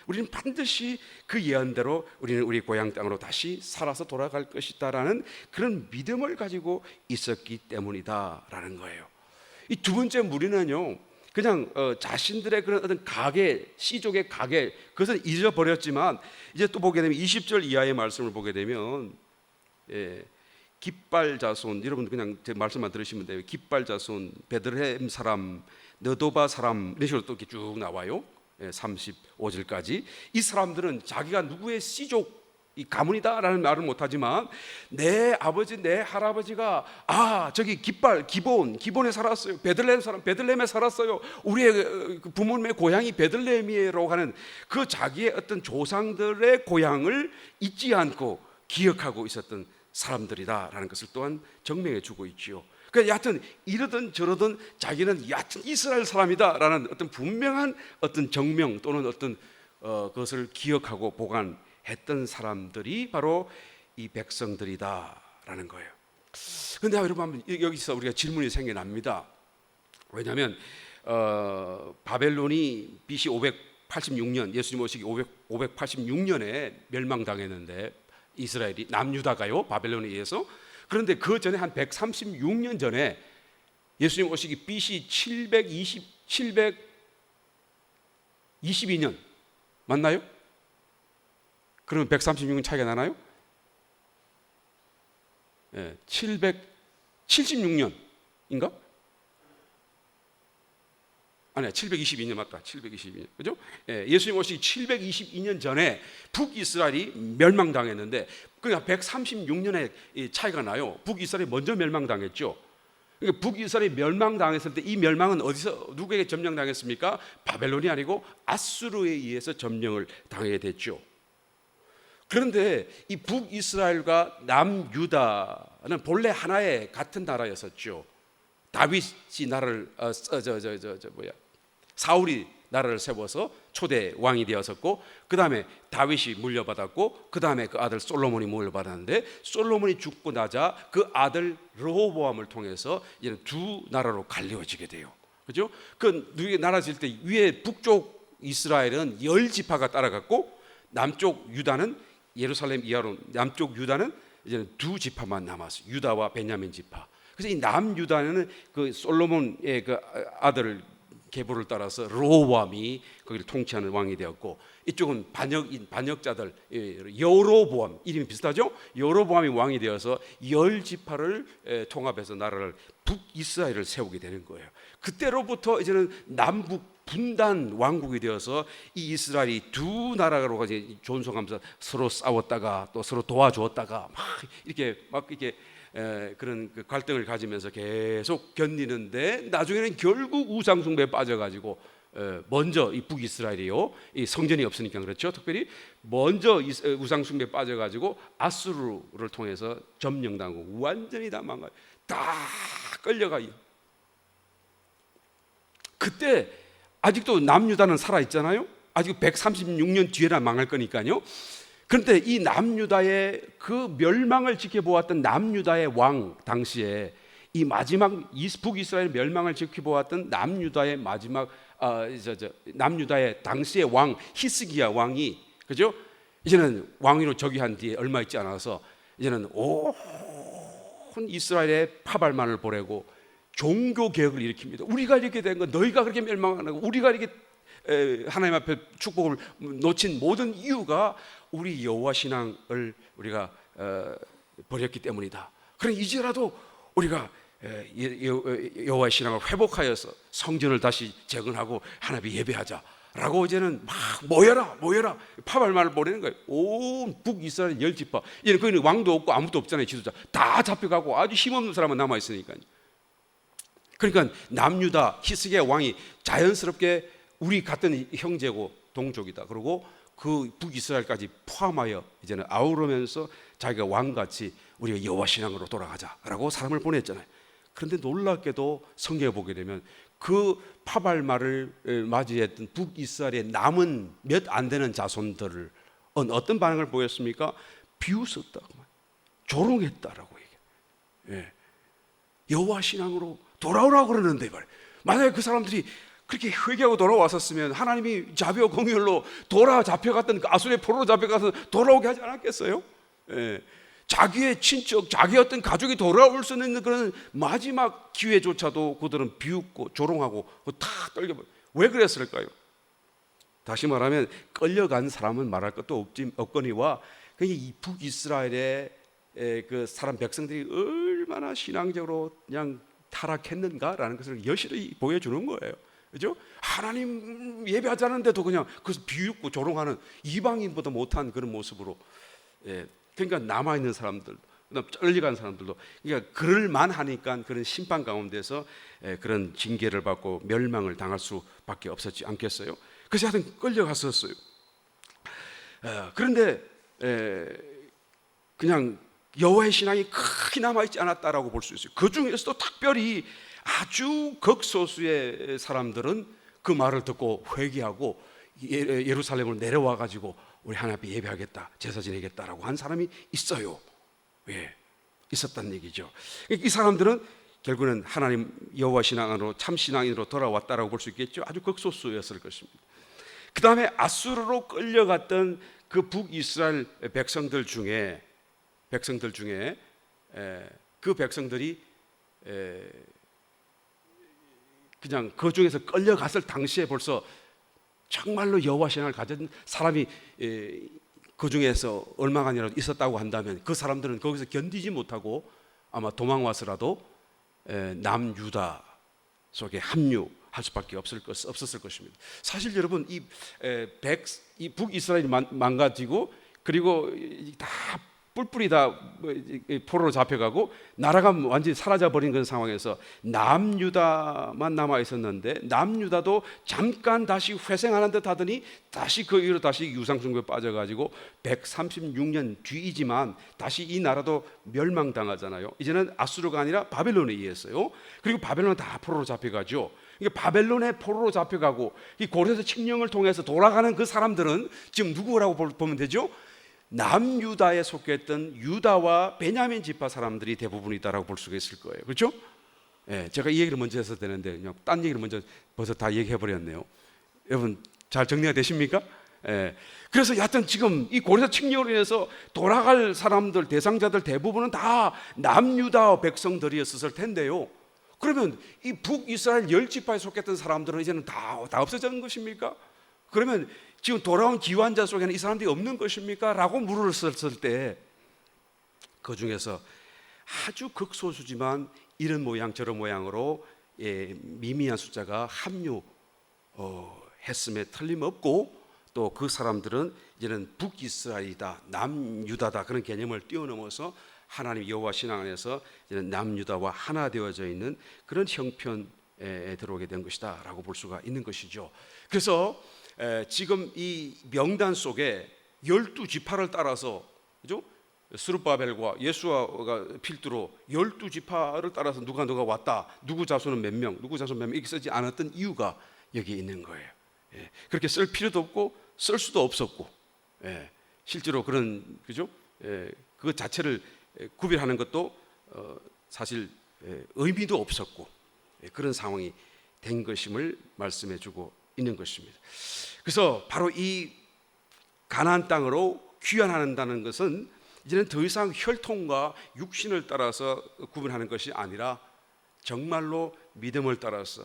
우리는 반드시 그 예언대로 우리는 우리 고향 땅으로 다시 살아서 돌아갈 것이다라는 그런 믿음을 가지고 있었기 때문이다라는 거예요. 이 두 번째 무리는요, 그냥 자신들의 그런 어떤 가계, 씨족의 가계, 그것을 잊어버렸지만 이제 또 보게 되면 20절 이하의 말씀을 보게 되면 깃발 자손, 여러분 그냥 제 말씀만 들으시면 돼요. 깃발 자손, 베들레헴 사람, 너도바 사람, 이런 식으로 또 이렇게 쭉 나와요. 35절까지. 이 사람들은 자기가 누구의 씨족, 이 가문이다라는 말을 못하지만 내 아버지, 내 할아버지가 저기 기본에 살았어요. 베들레헴 사람, 베들레헴에 살았어요. 우리의 부모님의 고향이 베들레헴이라고 하는 그 자기의 어떤 조상들의 고향을 잊지 않고 기억하고 있었던 사람들이다라는 것을 또한 증명해 주고 있지요. 그러니까 여하튼 이러든 저러든 자기는 여하튼 이스라엘 사람이다라는 어떤 분명한 어떤 정명 또는 어떤 그것을 기억하고 보관했던 사람들이 바로 이 백성들이다라는 거예요. 그런데 여러분, 여기서 우리가 질문이 생겨납니다. 왜냐하면 바벨론이 BC 586년, 예수님 오시기 586년에 멸망당했는데, 이스라엘이 남유다가요, 바벨론에 의해서. 그런데 그 전에 한 136년 전에 예수님 오시기 BC 722년 맞나요? 그러면 136년 차이가 나나요? 776년인가? 아니야, 722년 맞다. 722년. 그죠? 예수님 오시기 722년 전에 북이스라엘이 멸망당했는데, 그러니까 136년의 차이가 나요. 북이스라엘이 먼저 멸망당했죠. 그러니까 북이스라엘이 멸망당했을 때 이 멸망은 어디서 누구에게 점령당했습니까? 바벨론이 아니고 아수르에 의해서 점령을 당하게 됐죠. 그런데 이 북이스라엘과 남유다는 본래 하나의 같은 나라였었죠. 다윗이 나라를 사울이 나라를 세워서 초대 왕이 되었었고, 그 다음에 다윗이 물려받았고, 그 다음에 그 아들 솔로몬이 물려받았는데, 솔로몬이 죽고 나자 그 아들 르호보암을 통해서 이제는 두 나라로 갈려지게 돼요. 그죠? 그 나라 질 때 위에 북쪽 이스라엘은 10지파가 따라갔고, 남쪽 유다는 예루살렘 이하로, 남쪽 유다는 이제는 두 지파만 남았어요. 유다와 베냐민 지파. 그래서 이 남유다는 그 솔로몬의 그 아들 계보를 따라서 르호보암이 거기를 통치하는 왕이 되었고, 이쪽은 반역자들 여로보암, 이름이 비슷하죠? 여로보암이 왕이 되어서 10지파를 통합해서 나라를 북이스라엘을 세우게 되는 거예요. 그때로부터 이제는 남북 분단 왕국이 되어서 이 이스라엘이 두 나라로 이제 존속하면서 서로 싸웠다가 또 서로 도와주었다가 막 이렇게 그런 그 갈등을 가지면서 계속 견디는데, 나중에는 결국 우상 숭배에 빠져가지고 먼저 이 북이스라엘이요, 이 성전이 없으니까 그렇죠. 특별히 먼저 우상 숭배에 빠져가지고 아수르를 통해서 점령당하고 완전히 다 망가요. 다 끌려가요. 그때 아직도 남유다는 살아 있잖아요. 아직 136년 뒤에나 망할 거니까요. 그런데 이 남유다의 그 멸망을 지켜보았던 남유다의 왕, 당시에 이 마지막 북이스라엘 멸망을 지켜보았던 남유다의 마지막 남유다의 당시의 왕 히스기야 왕이, 그죠? 이제는 왕위로 즉위한 뒤에 얼마 있지 않아서 이제는 온 이스라엘의 파발만을 보내고 종교 개혁을 일으킵니다. 우리가 이렇게 된 건 너희가 그렇게 멸망하고 우리가 이렇게 하나님 앞에 축복을 놓친 모든 이유가 우리 여호와 신앙을 우리가 버렸기 때문이다. 그래 이제라도 우리가 여호와 신앙을 회복하여서 성전을 다시 재건하고 하나님 예배하자라고 이제는 막 모여라 파발만을 보내는 거예요. 온 북이스라엘 10지파. 이제는 거기는 왕도 없고 아무도 없잖아요. 지도자 다 잡혀가고 아주 힘없는 사람은 남아 있으니까요. 그러니까 남유다 히스기야 왕이 자연스럽게 우리 같은 형제고 동족이다, 그리고 그 북이스라엘까지 포함하여 이제는 아우르면서 자기가 왕같이 우리가 여호와 신앙으로 돌아가자라고 사람을 보냈잖아요. 그런데 놀랍게도 성경에 보게 되면 그 파발말을 맞이했던 북이스라엘의 남은 몇 안 되는 자손들을 어떤 반응을 보였습니까? 비웃었다, 조롱했다라고 얘기해요. 여호와 신앙으로 돌아오라고 그러는데 말이에요. 만약에 그 사람들이 그렇게 회개하고 돌아왔었으면 하나님이 자비와 공의로 잡혀갔던 그 아수르의 포로로 잡혀가서 돌아오게 하지 않았겠어요? 자기의 친척, 자기 어떤 가족이 돌아올 수 있는 그런 마지막 기회조차도 그들은 비웃고 조롱하고 다 떨겨버려요. 왜 그랬을까요? 다시 말하면 끌려간 사람은 말할 것도 없거니와 이 북이스라엘의 그 사람 백성들이 얼마나 신앙적으로 그냥 타락했는가라는 것을 여실히 보여주는 거예요. 그죠? 하나님 예배하자는데도 그냥 그것을 비웃고 조롱하는 이방인보다 못한 그런 모습으로, 그러니까 남아있는 사람들, 그다음 끌려간 사람들도 그러니까 그럴 만하니까 그런 심판 가운데서 그런 징계를 받고 멸망을 당할 수밖에 없었지 않겠어요? 그래서 하여튼 끌려갔었어요. 그런데 그냥 여호와의 신앙이 크게 남아있지 않았다라고 볼 수 있어요. 그 중에서도 특별히 아주 극소수의 사람들은 그 말을 듣고 회개하고 예루살렘으로 내려와 가지고 우리 하나님 앞에 예배하겠다, 제사 지내겠다라고 한 사람이 있어요. 왜? 있었다는 얘기죠. 이 사람들은 결국은 하나님 여호와 신앙으로 참 신앙인으로 돌아왔다라고 볼 수 있겠죠. 아주 극소수였을 것입니다. 그 다음에 아수르로 끌려갔던 그 북이스라엘 백성들 중에 그 백성들이 그냥 그 중에서 끌려갔을 당시에 벌써 정말로 여호와 신앙을 가진 사람이 그 중에서 얼마간이라도 있었다고 한다면 그 사람들은 거기서 견디지 못하고 아마 도망와서라도 남유다 속에 합류할 수밖에 없었을 것입니다. 사실 여러분 이 북이스라엘이 망가지고 그리고 다 뿔뿔이 다 포로로 잡혀가고 나라가 완전히 사라져버린 그런 상황에서 남유다만 남아 있었는데 남유다도 잠깐 다시 회생하는 듯 하더니 다시 그 이후로 다시 유상숭배에 빠져가지고 136년 뒤이지만 다시 이 나라도 멸망당하잖아요. 이제는 아수르가 아니라 바벨론에 의했어요. 그리고 바벨론은 다 포로로 잡혀가죠. 그러니까 바벨론에 포로로 잡혀가고 이 고레스 칙령을 통해서 돌아가는 그 사람들은 지금 누구라고 보면 되죠? 남유다에 속했던 유다와 베냐민 지파 사람들이 대부분이다라고 볼 수가 있을 거예요. 그렇죠? 예, 제가 이 얘기를 먼저 해서 되는데 그냥 딴 얘기를 먼저 벌써 다 얘기해 버렸네요. 여러분 잘 정리가 되십니까? 예. 그래서 여하튼 지금 이 고레스 칙령으로 인해서 돌아갈 사람들 대상자들 대부분은 다 남유다 백성들이었을 텐데요. 그러면 이 북이스라엘 10지파에 속했던 사람들은 이제는 다 없어진 것입니까? 그러면 지금 돌아온 기환자 속에는 이 사람들이 없는 것입니까? 라고 물었을 때 그 중에서 아주 극소수지만 이런 모양 저런 모양으로 미미한 숫자가 합류했음에 틀림없고 또 그 사람들은 이제는 북이스라엘이다 남유다다 그런 개념을 뛰어넘어서 하나님 여호와 신앙 안에서 이제는 남유다와 하나 되어져 있는 그런 형편에 들어오게 된 것이다 라고 볼 수가 있는 것이죠. 그래서 지금 이 명단 속에 12지파를 따라서 그죠? 스룹바벨과 예수아가 필두로 12지파를 따라서 누가 왔다 누구 자손은 몇 명 누구 자손 몇 명 이렇게 쓰지 않았던 이유가 여기 있는 거예요. 그렇게 쓸 필요도 없고 쓸 수도 없었고 실제로 그런 그죠? 그 자체를 구별하는 것도 사실 의미도 없었고 그런 상황이 된 것임을 말씀해 주고 있는 것입니다. 그래서 바로 이 가나안 땅으로 귀환한다는 것은 이제는 더 이상 혈통과 육신을 따라서 구분하는 것이 아니라 정말로 믿음을 따라서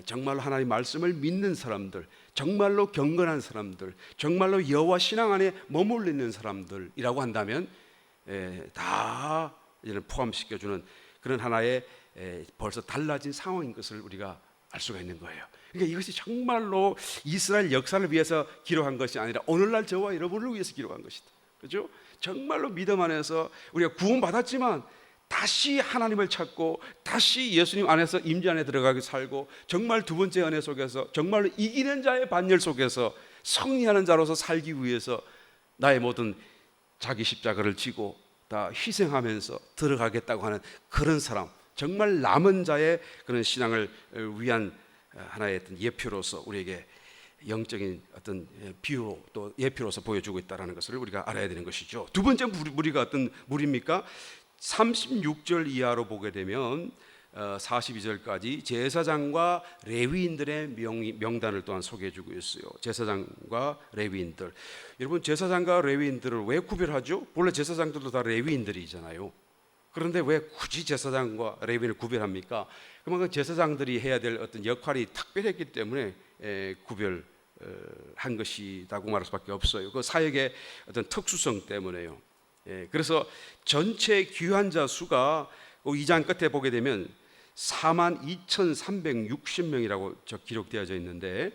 정말로 하나님의 말씀을 믿는 사람들, 정말로 경건한 사람들, 정말로 여호와 신앙 안에 머물러 있는 사람들이라고 한다면 다 이제는 포함시켜주는 그런 하나의 벌써 달라진 상황인 것을 우리가 알 수가 있는 거예요. 그러니까 이것이 정말로 이스라엘 역사를 위해서 기록한 것이 아니라 오늘날 저와 여러분을 위해서 기록한 것이다. 그렇죠? 정말로 믿음 안에서 우리가 구원받았지만 다시 하나님을 찾고 다시 예수님 안에서 임재 안에 들어가게 살고 정말 두 번째 은혜 속에서 정말로 이기는 자의 반열 속에서 승리하는 자로서 살기 위해서 나의 모든 자기 십자가를 지고 다 희생하면서 들어가겠다고 하는 그런 사람, 정말 남은 자의 그런 신앙을 위한 하나의 어떤 예표로서 우리에게 영적인 어떤 비유로 또 예표로서 보여주고 있다는 것을 우리가 알아야 되는 것이죠. 두 번째 무리가 어떤 무리입니까? 36절 이하로 보게 되면 42절까지 제사장과 레위인들의 명단을 또한 소개해주고 있어요. 제사장과 레위인들. 여러분 제사장과 레위인들을 왜 구별하죠? 원래 제사장들도 다 레위인들이잖아요. 그런데 왜 굳이 제사장과 레위인을 구별합니까? 그만큼 제사장들이 해야 될 어떤 역할이 특별했기 때문에 구별한 것이라고 말할 수밖에 없어요. 그 사역의 어떤 특수성 때문에요. 그래서 전체 귀환자 수가 2장 끝에 보게 되면 42,360명이라고 기록되어져 있는데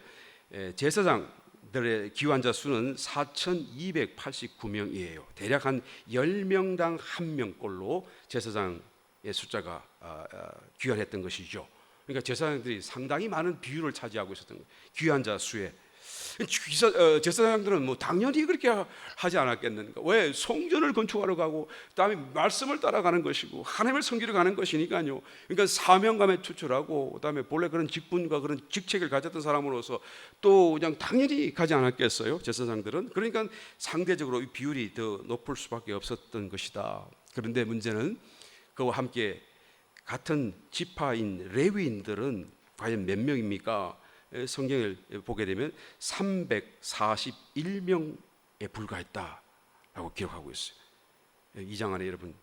제사장들의 귀환자 수는 4,289명이에요. 대략 한 10명당 1명꼴로 제사장의 숫자가 귀환했던 것이죠. 그러니까 제사장들이 상당히 많은 비율을 차지하고 있었던 거예요. 귀환자 수에. 제사장들은 뭐 당연히 그렇게 하지 않았겠는가? 왜? 성전을 건축하러 가고 그다음에 말씀을 따라가는 것이고 하나님을 섬기러 가는 것이니까요. 그러니까 사명감에 투철하고 그다음에 본래 그런 직분과 그런 직책을 가졌던 사람으로서 또 그냥 당연히 가지 않았겠어요? 제사장들은. 그러니까 상대적으로 이 비율이 더 높을 수밖에 없었던 것이다. 그런데 문제는 그와 함께 같은 지파인 레위인들은 과연 몇 명입니까? 성경을 보게 되면 341명에 불과했다라고 기록하고 있어요. 2장 안에 여러분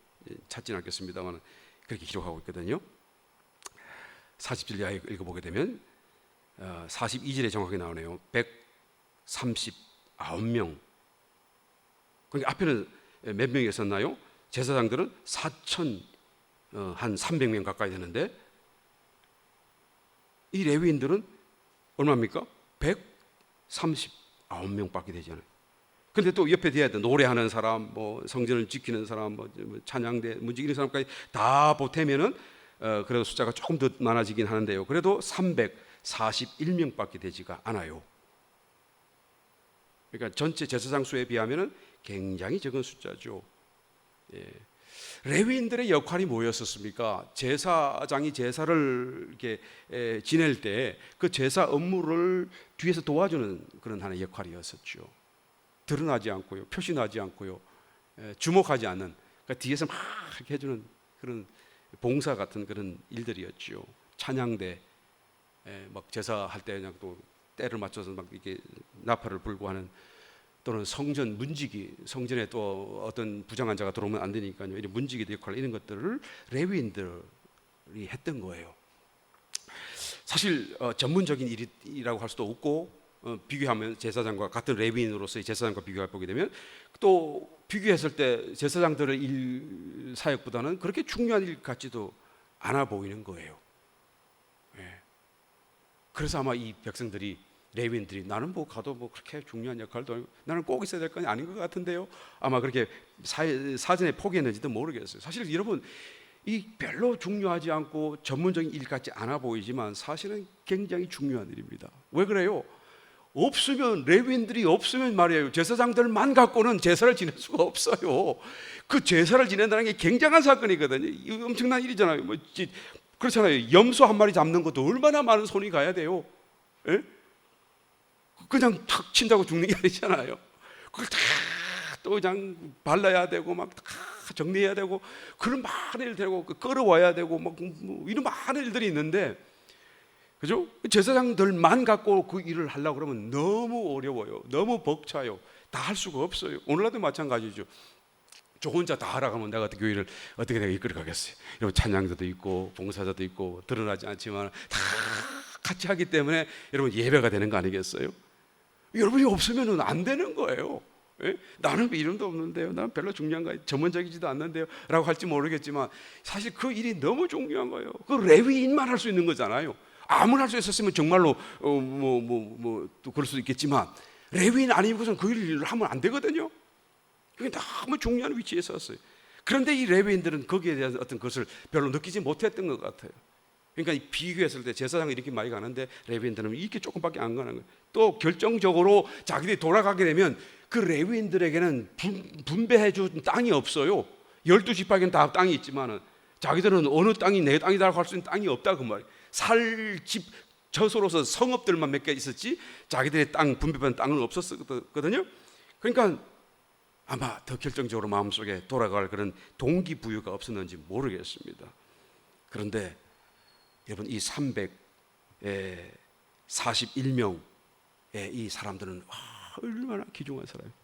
찾지는 않겠습니다만 그렇게 기록하고 있거든요. 40절 이하에 읽어보게 되면 42절에 정확히 나오네요. 139명. 그러니까 앞에는 몇 명이 있었나요? 제사장들은 4,300명 가까이 되는데 이 레위인들은 얼마입니까? 139명밖에 되지 않아요. 근데 또 옆에 뒤에 노래하는 사람, 뭐 성전을 지키는 사람, 뭐 찬양대 문지기는 사람까지 다 보태면은 그래도 숫자가 조금 더 많아지긴 하는데요. 그래도 341명밖에 되지가 않아요. 그러니까 전체 제사장 수에 비하면은 굉장히 적은 숫자죠. 예. 레위인들의 역할이 뭐였었습니까? 제사장이 제사를 이렇게 지낼 때 그 제사 업무를 뒤에서 도와주는 그런 하나의 역할이었었죠. 드러나지 않고요, 표시나지 않고요, 주목하지 않는, 그러니까 뒤에서 막 이렇게 해주는 그런 봉사 같은 그런 일들이었죠. 찬양대, 막 제사할 때 그냥 또 때를 맞춰서 막 이렇게 나팔을 불고 하는, 또는 성전 문지기, 성전에 또 어떤 부정한 자가 들어오면 안 되니까요. 이런 문지기의 역할, 이런 것들을 레위인들이 했던 거예요. 사실 전문적인 일이라고 할 수도 없고, 비교하면 제사장과 같은 레위인으로서의 제사장과 비교해 보게 되면 또 비교했을 때 제사장들의 일 사역보다는 그렇게 중요한 일 같지도 않아 보이는 거예요. 그래서 아마 이 백성들이, 레위인들이, 나는 뭐 가도 뭐 그렇게 중요한 역할도 아니고 나는 꼭 있어야 될 건 아닌 것 같은데요, 아마 그렇게 사전에 포기했는지도 모르겠어요. 사실 여러분, 이 별로 중요하지 않고 전문적인 일 같지 않아 보이지만 사실은 굉장히 중요한 일입니다. 왜 그래요? 없으면, 레위인들이 없으면 말이에요, 제사장들만 갖고는 제사를 지낼 수가 없어요. 그 제사를 지낸다는 게 굉장한 사건이거든요. 이거 엄청난 일이잖아요. 뭐 그렇잖아요. 염소 한 마리 잡는 것도 얼마나 많은 손이 가야 돼요. 예? 그냥 탁 친다고 죽는 게 아니잖아요. 그걸 다 또 그냥 발라야 되고 막 다 정리해야 되고, 그런 많은 일 되고, 끌어와야 되고, 뭐 이런 많은 일들이 있는데, 그죠? 제사장들만 갖고 그 일을 하려고 그러면 너무 어려워요. 너무 벅차요. 다 할 수가 없어요. 오늘날도 마찬가지죠. 저 혼자 다 하라고 하면 내가 교회를 어떻게 내가 이끌어 가겠어요? 여러분, 찬양자도 있고 봉사자도 있고 드러나지 않지만 다 같이 하기 때문에 여러분 예배가 되는 거 아니겠어요? 여러분이 없으면 안 되는 거예요. 예? 나는 이름도 없는데요, 나는 별로 중요한 거 전문적이지도 않는데요 라고 할지 모르겠지만 사실 그 일이 너무 중요한 거예요. 그 레위인만 할 수 있는 거잖아요. 아무나 할 수 있었으면 정말로 또 그럴 수도 있겠지만, 레위인 아니고선 그 일을 하면 안 되거든요. 그게 너무 중요한 위치에 섰어요. 그런데 이 레위인들은 거기에 대한 어떤 것을 별로 느끼지 못했던 것 같아요. 그러니까 비교했을 때 제사장이 이렇게 많이 가는데 레위인들은 이렇게 조금밖에 안 가는 거예요. 또 결정적으로 자기들이 돌아가게 되면 그 레위인들에게는 분배해 준 땅이 없어요. 12지파에게는 다 땅이 있지만은 자기들은 어느 땅이 내 땅이다라고 할 수 있는 땅이 없다 그 말이에요. 살 집 저소로서 성읍들만 몇 개 있었지 자기들의 땅, 분배받은 땅은 없었거든요. 그러니까 아마 더 결정적으로 마음속에 돌아갈 그런 동기부여가 없었는지 모르겠습니다. 그런데 여러분, 이 341명의 이 사람들은 얼마나 귀중한 사람이에요.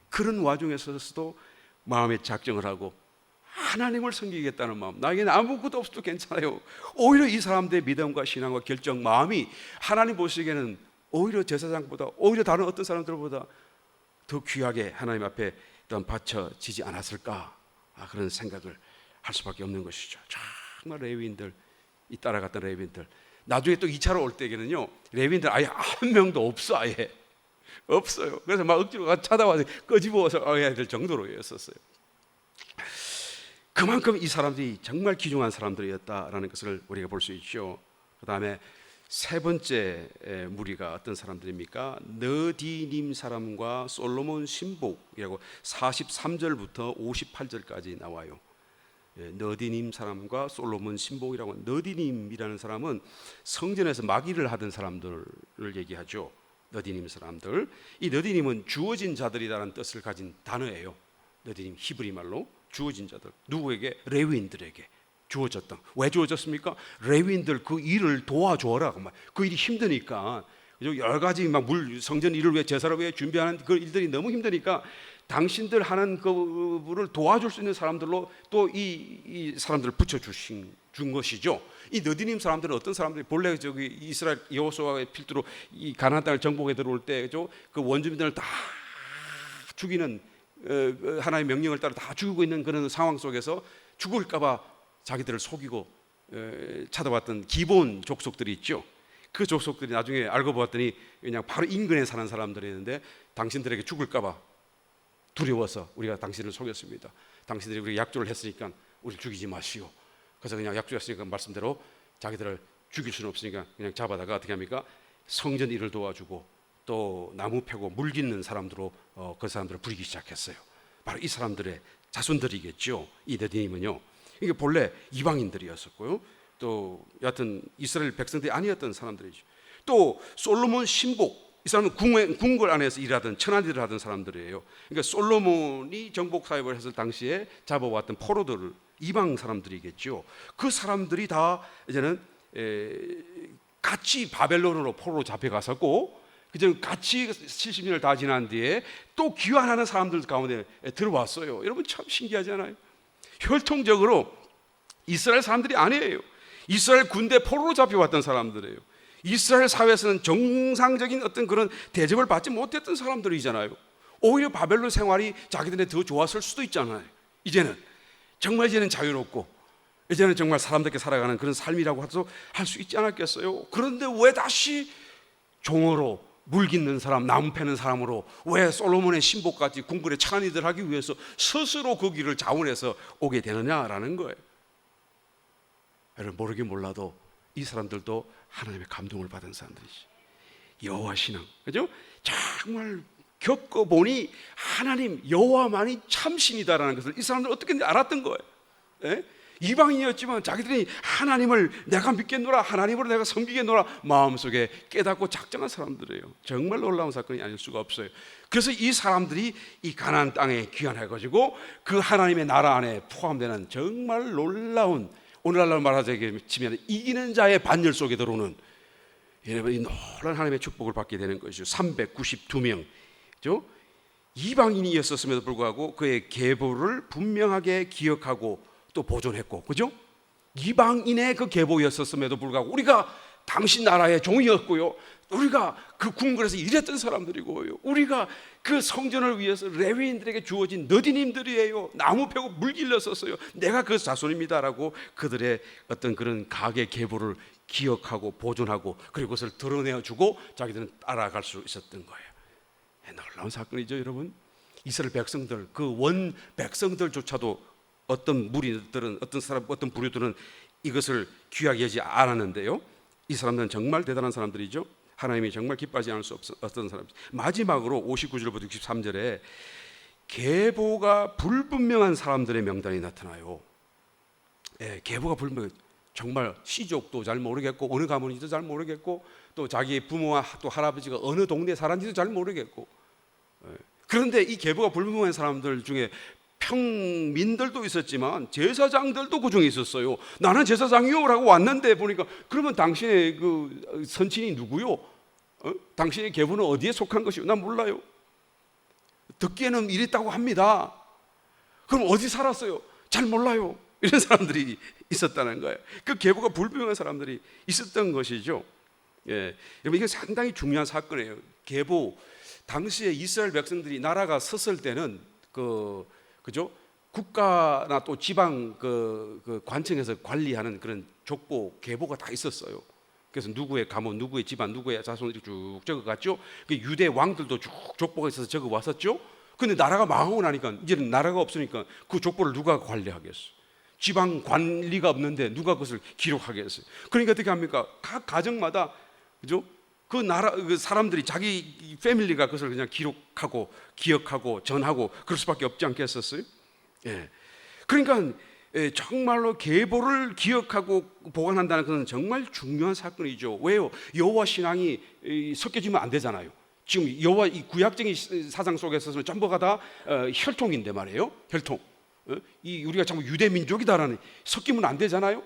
그런 와중에서도 마음의 작정을 하고 하나님을 섬기겠다는 마음, 나에게는 아무것도 없어도 괜찮아요. 오히려 이 사람들의 믿음과 신앙과 결정, 마음이 하나님 보시기에는 오히려 제사장보다, 오히려 다른 어떤 사람들보다 더 귀하게 하나님 앞에 바쳐지지 않았을까, 그런 생각을 할 수밖에 없는 것이죠. 정말 레위인들, 이 따라갔던 레위인들, 나중에 또 2차로 올 때에는요, 레위인들 아예 한 명도 없어, 아예 없어요. 그래서 막 억지로 찾아와서 끄집어서 해야 될 정도로였었어요. 그만큼 이 사람들이 정말 귀중한 사람들이었다라는 것을 우리가 볼 수 있죠. 그 다음에 세 번째 무리가 어떤 사람들입니까? 너디님 사람과 솔로몬 신복이라고 43절부터 58절까지 나와요. 너디님 사람과 솔로몬 신복이라고. 너디님이라는 사람은 성전에서 마귀를 하던 사람들을 얘기하죠. 너디님 사람들. 이 너디님은 주어진 자들이라는 뜻을 가진 단어예요. 너디님 히브리 말로 주어진 자들. 누구에게? 레위인들에게 주어졌다. 왜 주어졌습니까? 레위인들 그 일을 도와줘라. 그 일이 힘드니까, 여러 가지 막 성전 일을 위해, 제사를 위해 준비하는 그 일들이 너무 힘드니까 당신들 하는 그를 도와줄 수 있는 사람들로 또 이 사람들을 붙여준 것이죠. 이 너디님 사람들은 어떤 사람들이, 본래 저기 이스라엘 여호수아의 필두로 이 가나안 땅을 정복해 들어올 때 그 원주민들을 다 죽이는, 하나님의 명령을 따라 다 죽이고 있는 그런 상황 속에서 죽을까봐 자기들을 속이고 찾아왔던 기본 족속들이 있죠. 그 족속들이 나중에 알고 보았더니 그냥 바로 인근에 사는 사람들이었는데 당신들에게 죽을까봐 두려워서 우리가 당신을 속였습니다. 당신들이 우리가 약조를 했으니까 우리를 죽이지 마시오. 그래서 그냥 약조했으니까 말씀대로 자기들을 죽일 수는 없으니까 그냥 잡아다가 어떻게 합니까? 성전 일을 도와주고 또 나무 패고 물 깃는 사람들로 그 사람들을 부리기 시작했어요. 바로 이 사람들의 자손들이겠죠. 이 느디님은요. 이게 본래 이방인들이었었고요. 또 여하튼 이스라엘 백성들이 아니었던 사람들이죠. 또 솔로몬 신복, 이 사람은 궁궐 안에서 일하던 천하일을 하던 사람들이에요. 그러니까 솔로몬이 정복 사역을 했을 당시에 잡아왔던 포로들을 이방 사람들이겠죠. 그 사람들이 다 이제는 같이 바벨론으로 포로로 잡혀갔었고, 그저 같이 70년을 다 지난 뒤에 또 귀환하는 사람들 가운데 들어왔어요. 여러분 참 신기하잖아요. 혈통적으로 이스라엘 사람들이 아니에요. 이스라엘 군대 포로로 잡혀왔던 사람들이에요. 이스라엘 사회에서는 정상적인 어떤 그런 대접을 받지 못했던 사람들이잖아요. 오히려 바벨론 생활이 자기들한테 더 좋았을 수도 있잖아요. 이제는 정말 이제는 자유롭고 이제는 정말 사람답게 살아가는 그런 삶이라고 해서 할 수 있지 않았겠어요? 그런데 왜 다시 종으로 물 깃는 사람, 나무 패는 사람으로 왜 솔로몬의 신복같이 궁궐의 찬이들 하기 위해서 스스로 그 길을 자원해서 오게 되느냐라는 거예요. 여러분 모르긴 몰라도 이 사람들도 하나님의 감동을 받은 사람들이지. 여호와 신앙, 그죠? 정말 겪어보니 하나님 여호와만이 참신이다라는 것을 이 사람들 어떻게 알았던 거예요. 예? 이방인이었지만 자기들이 하나님을 내가 믿겠노라, 하나님으로 내가 섬기겠노라 마음속에 깨닫고 작정한 사람들이에요. 정말 놀라운 사건이 아닐 수가 없어요. 그래서 이 사람들이 이 가나안 땅에 귀환해가지고 그 하나님의 나라 안에 포함되는 정말 놀라운, 오늘날로 말하자면 이기는 자의 반열 속에 들어오는 여러분 이 놀라운 하나님의 축복을 받게 되는 것이죠. 392명 이방인이었음에도 불구하고 그의 계보를 분명하게 기억하고 또 보존했고, 그죠? 이방인의 그 계보였었음에도 불구하고 우리가 당신 나라의 종이었고요, 우리가 그 궁궐에서 일했던 사람들이고요, 우리가 그 성전을 위해서 레위인들에게 주어진 너디님들이에요. 나무 패고 물 길렀었어요. 내가 그 자손입니다라고 그들의 어떤 그런 가계 계보를 기억하고 보존하고 그리고 그것을 드러내어주고 자기들은 따라갈 수 있었던 거예요. 놀라운 사건이죠, 여러분. 이스라엘 백성들, 그 원 백성들조차도 어떤 무리들은, 어떤 사람, 어떤 부류들은 이것을 귀하게 여기지 않았는데요. 이 사람들은 정말 대단한 사람들이죠. 하나님이 정말 기뻐하지 않을 수 없었던 사람. 마지막으로 59절부터 63절에 계보가 불분명한 사람들의 명단이 나타나요. 계보가 불분명, 정말 시족도 잘 모르겠고 어느 가문인지도 잘 모르겠고 또 자기의 부모와 또 할아버지가 어느 동네에 살았는지도 잘 모르겠고, 그런데 이 계보가 불분명한 사람들 중에 평민들도 있었지만 제사장들도 그 중에 있었어요. 나는 제사장이요라고 왔는데 보니까 그러면 당신의 그 선친이 누구요? 당신의 계보는 어디에 속한 것이요? 난 몰라요. 듣기에는 이랬다고 합니다. 그럼 어디 살았어요? 잘 몰라요. 이런 사람들이 있었다는 거예요. 그 계보가 불분명한 사람들이 있었던 것이죠. 예, 여러분 이게 상당히 중요한 사건이에요. 계보, 당시에 이스라엘 백성들이 나라가 섰을 때는 그죠? 국가나 또 지방 그 관청에서 관리하는 그런 족보, 계보가 다 있었어요. 그래서 누구의 가문, 누구의 집안, 누구의 자손 이렇게 쭉 적어갔죠. 그 유대 왕들도 쭉 족보가 있어서 적어 왔었죠. 근데 나라가 망하고 나니까 이제는 나라가 없으니까 그 족보를 누가 관리하겠어? 지방 관리가 없는데 누가 그것을 기록하겠어요? 그러니까 어떻게 합니까? 각 가정마다, 그죠? 그 나라, 그 사람들이 자기 패밀리가 그것을 그냥 기록하고 기억하고 전하고 그럴 수밖에 없지 않겠었어요? 예. 그러니까 정말로 계보를 기억하고 보관한다는 것은 정말 중요한 사건이죠. 왜요? 여호와 신앙이 섞여지면 안 되잖아요. 지금 여호와 이 구약적인 사상 속에서는 전부가 다 혈통인데 말이에요. 혈통. 이 우리가 참 유대 민족이다라는, 섞이면 안 되잖아요.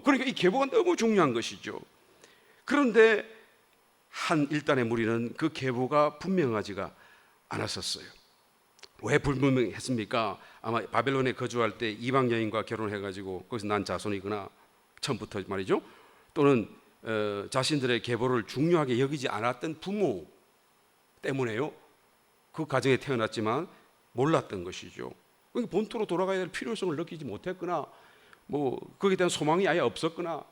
그러니까 이 계보가 너무 중요한 것이죠. 그런데 한 일단의 무리는 그 계보가 분명하지가 않았었어요. 왜 불분명했습니까? 아마 바벨론에 거주할 때 이방 여인과 결혼해가지고 거기서 난 자손이거나 처음부터 말이죠. 또는 자신들의 계보를 중요하게 여기지 않았던 부모 때문에요. 그 가정에 태어났지만 몰랐던 것이죠. 본토로 돌아가야 될 필요성을 느끼지 못했거나 뭐 거기에 대한 소망이 아예 없었거나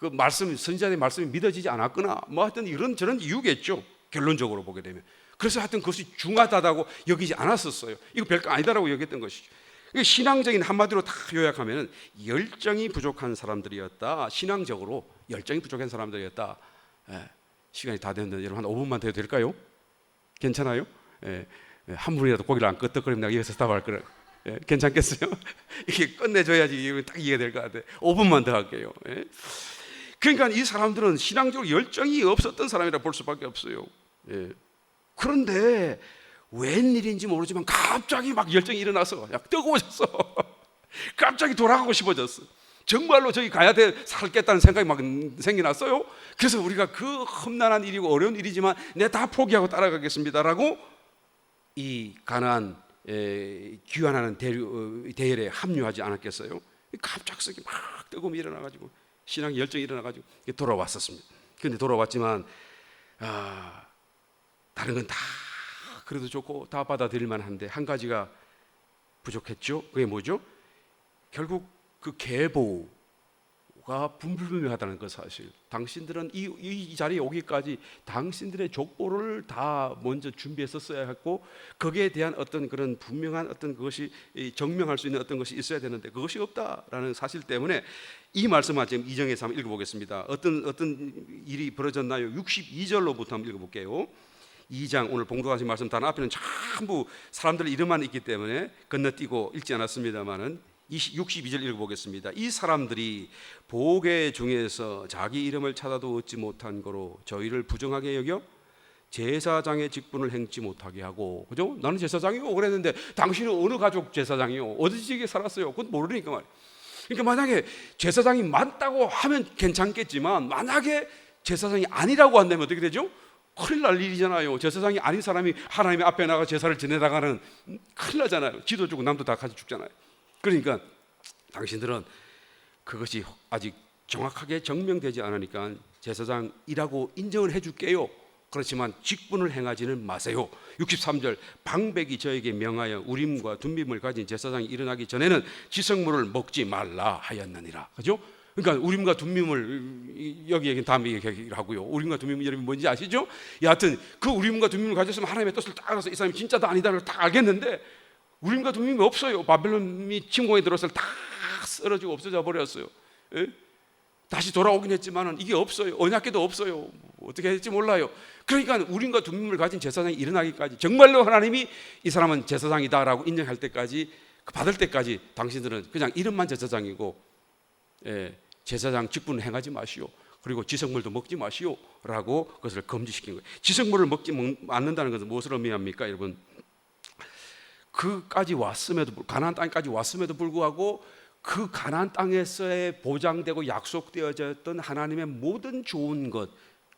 그 말씀, 선지자의 말씀이 믿어지지 않았거나 뭐 하여튼 이런 저런 이유겠죠. 결론적으로 보게 되면. 그래서 하여튼 그것이 중하다고 여기지 않았었어요. 이거 별거 아니다라고 여겼던 것이죠. 신앙적인 한마디로 다 요약하면 열정이 부족한 사람들이었다. 신앙적으로 열정이 부족한 사람들이었다. 시간이 다 됐는데 여러분 한 5분만 더 될까요? 괜찮아요? 한 분이라도 고기를 안 끄떡거리면 내가 여기서 답할 거라고. 괜찮겠어요? 이게 끝내줘야지 딱 이해가 될 것 같아요. 5분만 더 할게요. 그러니까 이 사람들은 신앙적으로 열정이 없었던 사람이라 볼 수밖에 없어요. 그런데 웬일인지 모르지만 갑자기 막 열정이 일어나서 뜨거워졌어. 갑자기 돌아가고 싶어졌어. 정말로 저기 가야 돼 살겠다는 생각이 막 생겨났어요. 그래서 우리가 그 험난한 일이고 어려운 일이지만 내가 다 포기하고 따라가겠습니다라고 이 가나안 귀환하는 대열에 합류하지 않았겠어요? 갑작스럽게 막 뜨거움이 일어나가지고 신앙의 열정이 일어나가지고 돌아왔었습니다. 그런데 돌아왔지만 다른 건 다 그래도 좋고 다 받아들일 만한데 한 가지가 부족했죠. 그게 뭐죠? 결국 그 계보가 불분명하다는 것 사실. 당신들은 이 자리에 오기까지 당신들의 족보를 다 먼저 준비했었어야 했고 거기에 대한 어떤 그런 분명한 어떤 그것이 증명할 수 있는 어떤 것이 있어야 되는데 그것이 없다라는 사실 때문에 이 말씀을 지금 이정에서 한번 읽어보겠습니다. 어떤 일이 벌어졌나요? 62절로부터 한번 읽어볼게요. 2장 오늘 봉독하신 말씀 단 앞에는 전부 사람들 이름만 있기 때문에 건너뛰고 읽지 않았습니다만은 62절 읽어보겠습니다. 이 사람들이 보게 중에서 자기 이름을 찾아도 얻지 못한 거로 저희를 부정하게 여겨 제사장의 직분을 행치 못하게 하고, 그죠? 나는 제사장이고 그랬는데 당신은 어느 가족 제사장이요? 어디 지역에 살았어요? 그건 모르니까 말이에요. 그러니까 만약에 제사장이 맞다고 하면 괜찮겠지만 만약에 제사장이 아니라고 한다면 어떻게 되죠? 큰일 날 일이잖아요. 제사장이 아닌 사람이 하나님의 앞에 나가 제사를 지내다가는 큰일 나잖아요. 지도 죽고 남도 다 같이 죽잖아요. 그러니까 당신들은 그것이 아직 정확하게 증명되지 않으니까 제사장이라고 인정을 해줄게요. 그렇지만 직분을 행하지는 마세요. 63절 방백이 저에게 명하여 우림과 둠밈을 가진 제사장이 일어나기 전에는 지성물을 먹지 말라 하였느니라. 그죠? 그러니까 우림과 둠밈을 여기 얘기는 다음에 얘기를 하고요. 우림과 둠밈은 여러분 뭔지 아시죠? 여하튼 그 우림과 둠밈을 가졌으면 하나님의 뜻을 딱 알아서 이 사람이 진짜다 아니다를 딱 알겠는데 우림과 둠밈이 없어요. 바벨론이 침공에 들어서 다 쓰러지고 없어져 버렸어요. 다시 돌아오긴 했지만 이게 없어요. 언약궤도 없어요. 어떻게 될지 몰라요. 그러니까 우림과 둠밈을 가진 제사장이 일어나기까지 정말로 하나님이 이 사람은 제사장이다라고 인정할 때까지 받을 때까지 당신들은 그냥 이름만 제사장이고 제사장 직분을 행하지 마시오. 그리고 지성물도 먹지 마시오 라고 그것을 금지시킨 거예요. 지성물을 먹지 않는다는 것은 무엇을 의미합니까 여러분? 그까지 왔음에도 가나안 땅까지 왔음에도 불구하고 그 가나안 땅에서의 보장되고 약속되어졌던 하나님의 모든 좋은 것,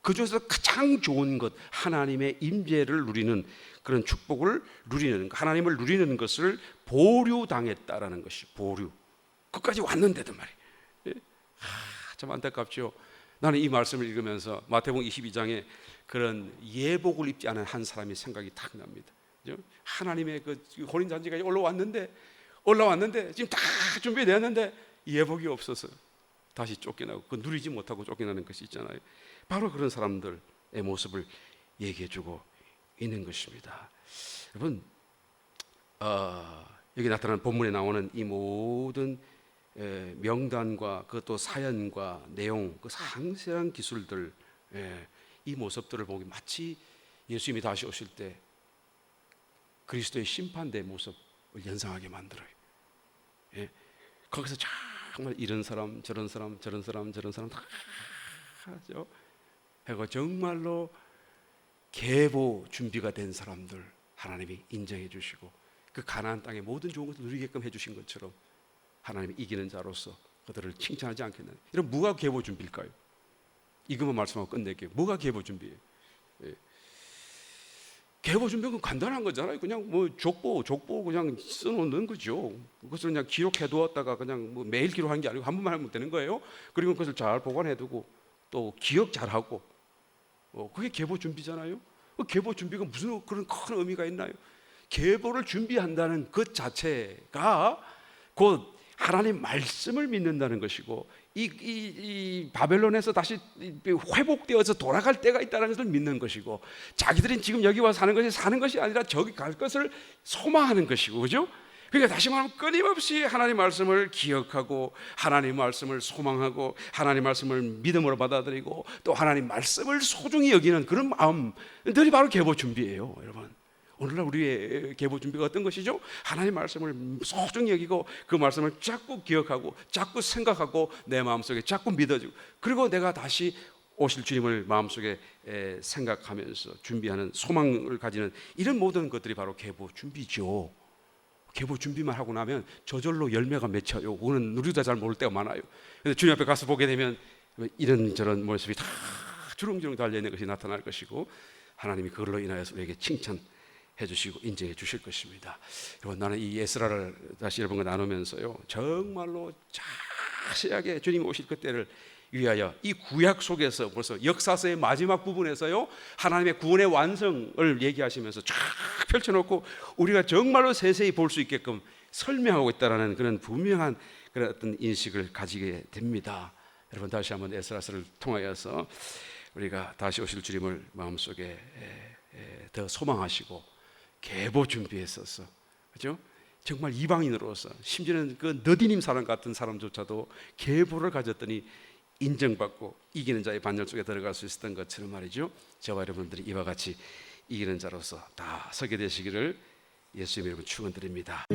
그 중에서 가장 좋은 것, 하나님의 임재를 누리는 그런 축복을 누리는, 하나님을 누리는 것을 보류당했다라는 것이 보류. 그까지 왔는데도 말이에요. 참 안타깝죠. 나는 이 말씀을 읽으면서 마태복음 22장에 그런 예복을 입지 않은 한 사람의 생각이 탁 납니다. 하나님의 그 혼인 잔치까지 올라왔는데 지금 다 준비되었는데 예복이 없어서 다시 쫓겨나고 그 누리지 못하고 쫓겨나는 것이 있잖아요. 바로 그런 사람들의 모습을 얘기해주고 있는 것입니다. 여러분, 여기 나타나는 본문에 나오는 이 모든 명단과 그것도 사연과 내용, 그 상세한 기술들, 이 모습들을 보기 마치 예수님이 다시 오실 때 그리스도의 심판대의 모습을 연상하게 만들어요. 거기서 정말 이런 사람, 저런 사람, 저런 사람, 저런 사람 다 하죠. 하고 정말로 계보 준비가 된 사람들 하나님이 인정해 주시고 그 가나안 땅의 모든 좋은 것을 누리게끔 해주신 것처럼 하나님이 이기는 자로서 그들을 칭찬하지 않겠나요? 이런 뭐가 계보 준비일까요? 이것만 말씀하고 끝낼게요. 뭐가 계보 준비예요? 계보 준비는 간단한 거잖아요. 그냥 뭐 족보 그냥 써놓는 거죠. 그것을 그냥 기록해 두었다가 그냥 뭐 매일 기록하는 게 아니고 한 번만 하면 되는 거예요. 그리고 그것을 잘 보관해 두고 또 기억 잘하고 그게 계보 준비잖아요. 그 계보 준비가 무슨 그런 큰 의미가 있나요? 계보를 준비한다는 것 자체가 곧 하나님 말씀을 믿는다는 것이고 이 바벨론에서 다시 회복되어서 돌아갈 때가 있다는 것을 믿는 것이고, 자기들은 지금 여기 와서 사는 것이 아니라 저기 갈 것을 소망하는 것이고, 그죠? 그러니까 다시 말하면 끊임없이 하나님 말씀을 기억하고, 하나님 말씀을 소망하고, 하나님 말씀을 믿음으로 받아들이고, 또 하나님 말씀을 소중히 여기는 그런 마음들이 바로 계보 준비예요, 여러분. 오늘날 우리의 계보 준비가 어떤 것이죠? 하나님 말씀을 소중히 여기고, 그 말씀을 자꾸 기억하고, 자꾸 생각하고, 내 마음속에 자꾸 믿어지고, 그리고 내가 다시 오실 주님을 마음속에 생각하면서 준비하는 소망을 가지는 이런 모든 것들이 바로 계보 준비죠. 계보 준비만 하고 나면 저절로 열매가 맺혀요. 그거는 우리도 잘 모를 때가 많아요. 근데 주님 앞에 가서 보게 되면 이런저런 모습이 다 주렁주렁 달려있는 것이 나타날 것이고, 하나님이 그걸로 인하여서 우리에게 칭찬해 주시고 인정해 주실 것입니다. 여러분, 나는 이 에스라를 다시 여러분과 나누면서요, 정말로 자세하게 주님이 오실 그때를 위하여 이 구약 속에서 벌써 역사서의 마지막 부분에서요, 하나님의 구원의 완성을 얘기하시면서 쫙 펼쳐놓고 우리가 정말로 세세히 볼 수 있게끔 설명하고 있다는 그런 분명한 그런 어떤 인식을 가지게 됩니다. 여러분, 다시 한번 에스라서를 통하여서 우리가 다시 오실 주님을 마음속에 더 소망하시고 계보 준비했었어, 그죠? 정말 이방인으로서, 심지어는 그 너디님 사람 같은 사람조차도 계보를 가졌더니 인정받고 이기는 자의 반열 속에 들어갈 수 있었던 것처럼 말이죠, 저와 여러분들이 이와 같이 이기는 자로서 다 서게 되시기를 예수님의 이름으로 축원드립니다.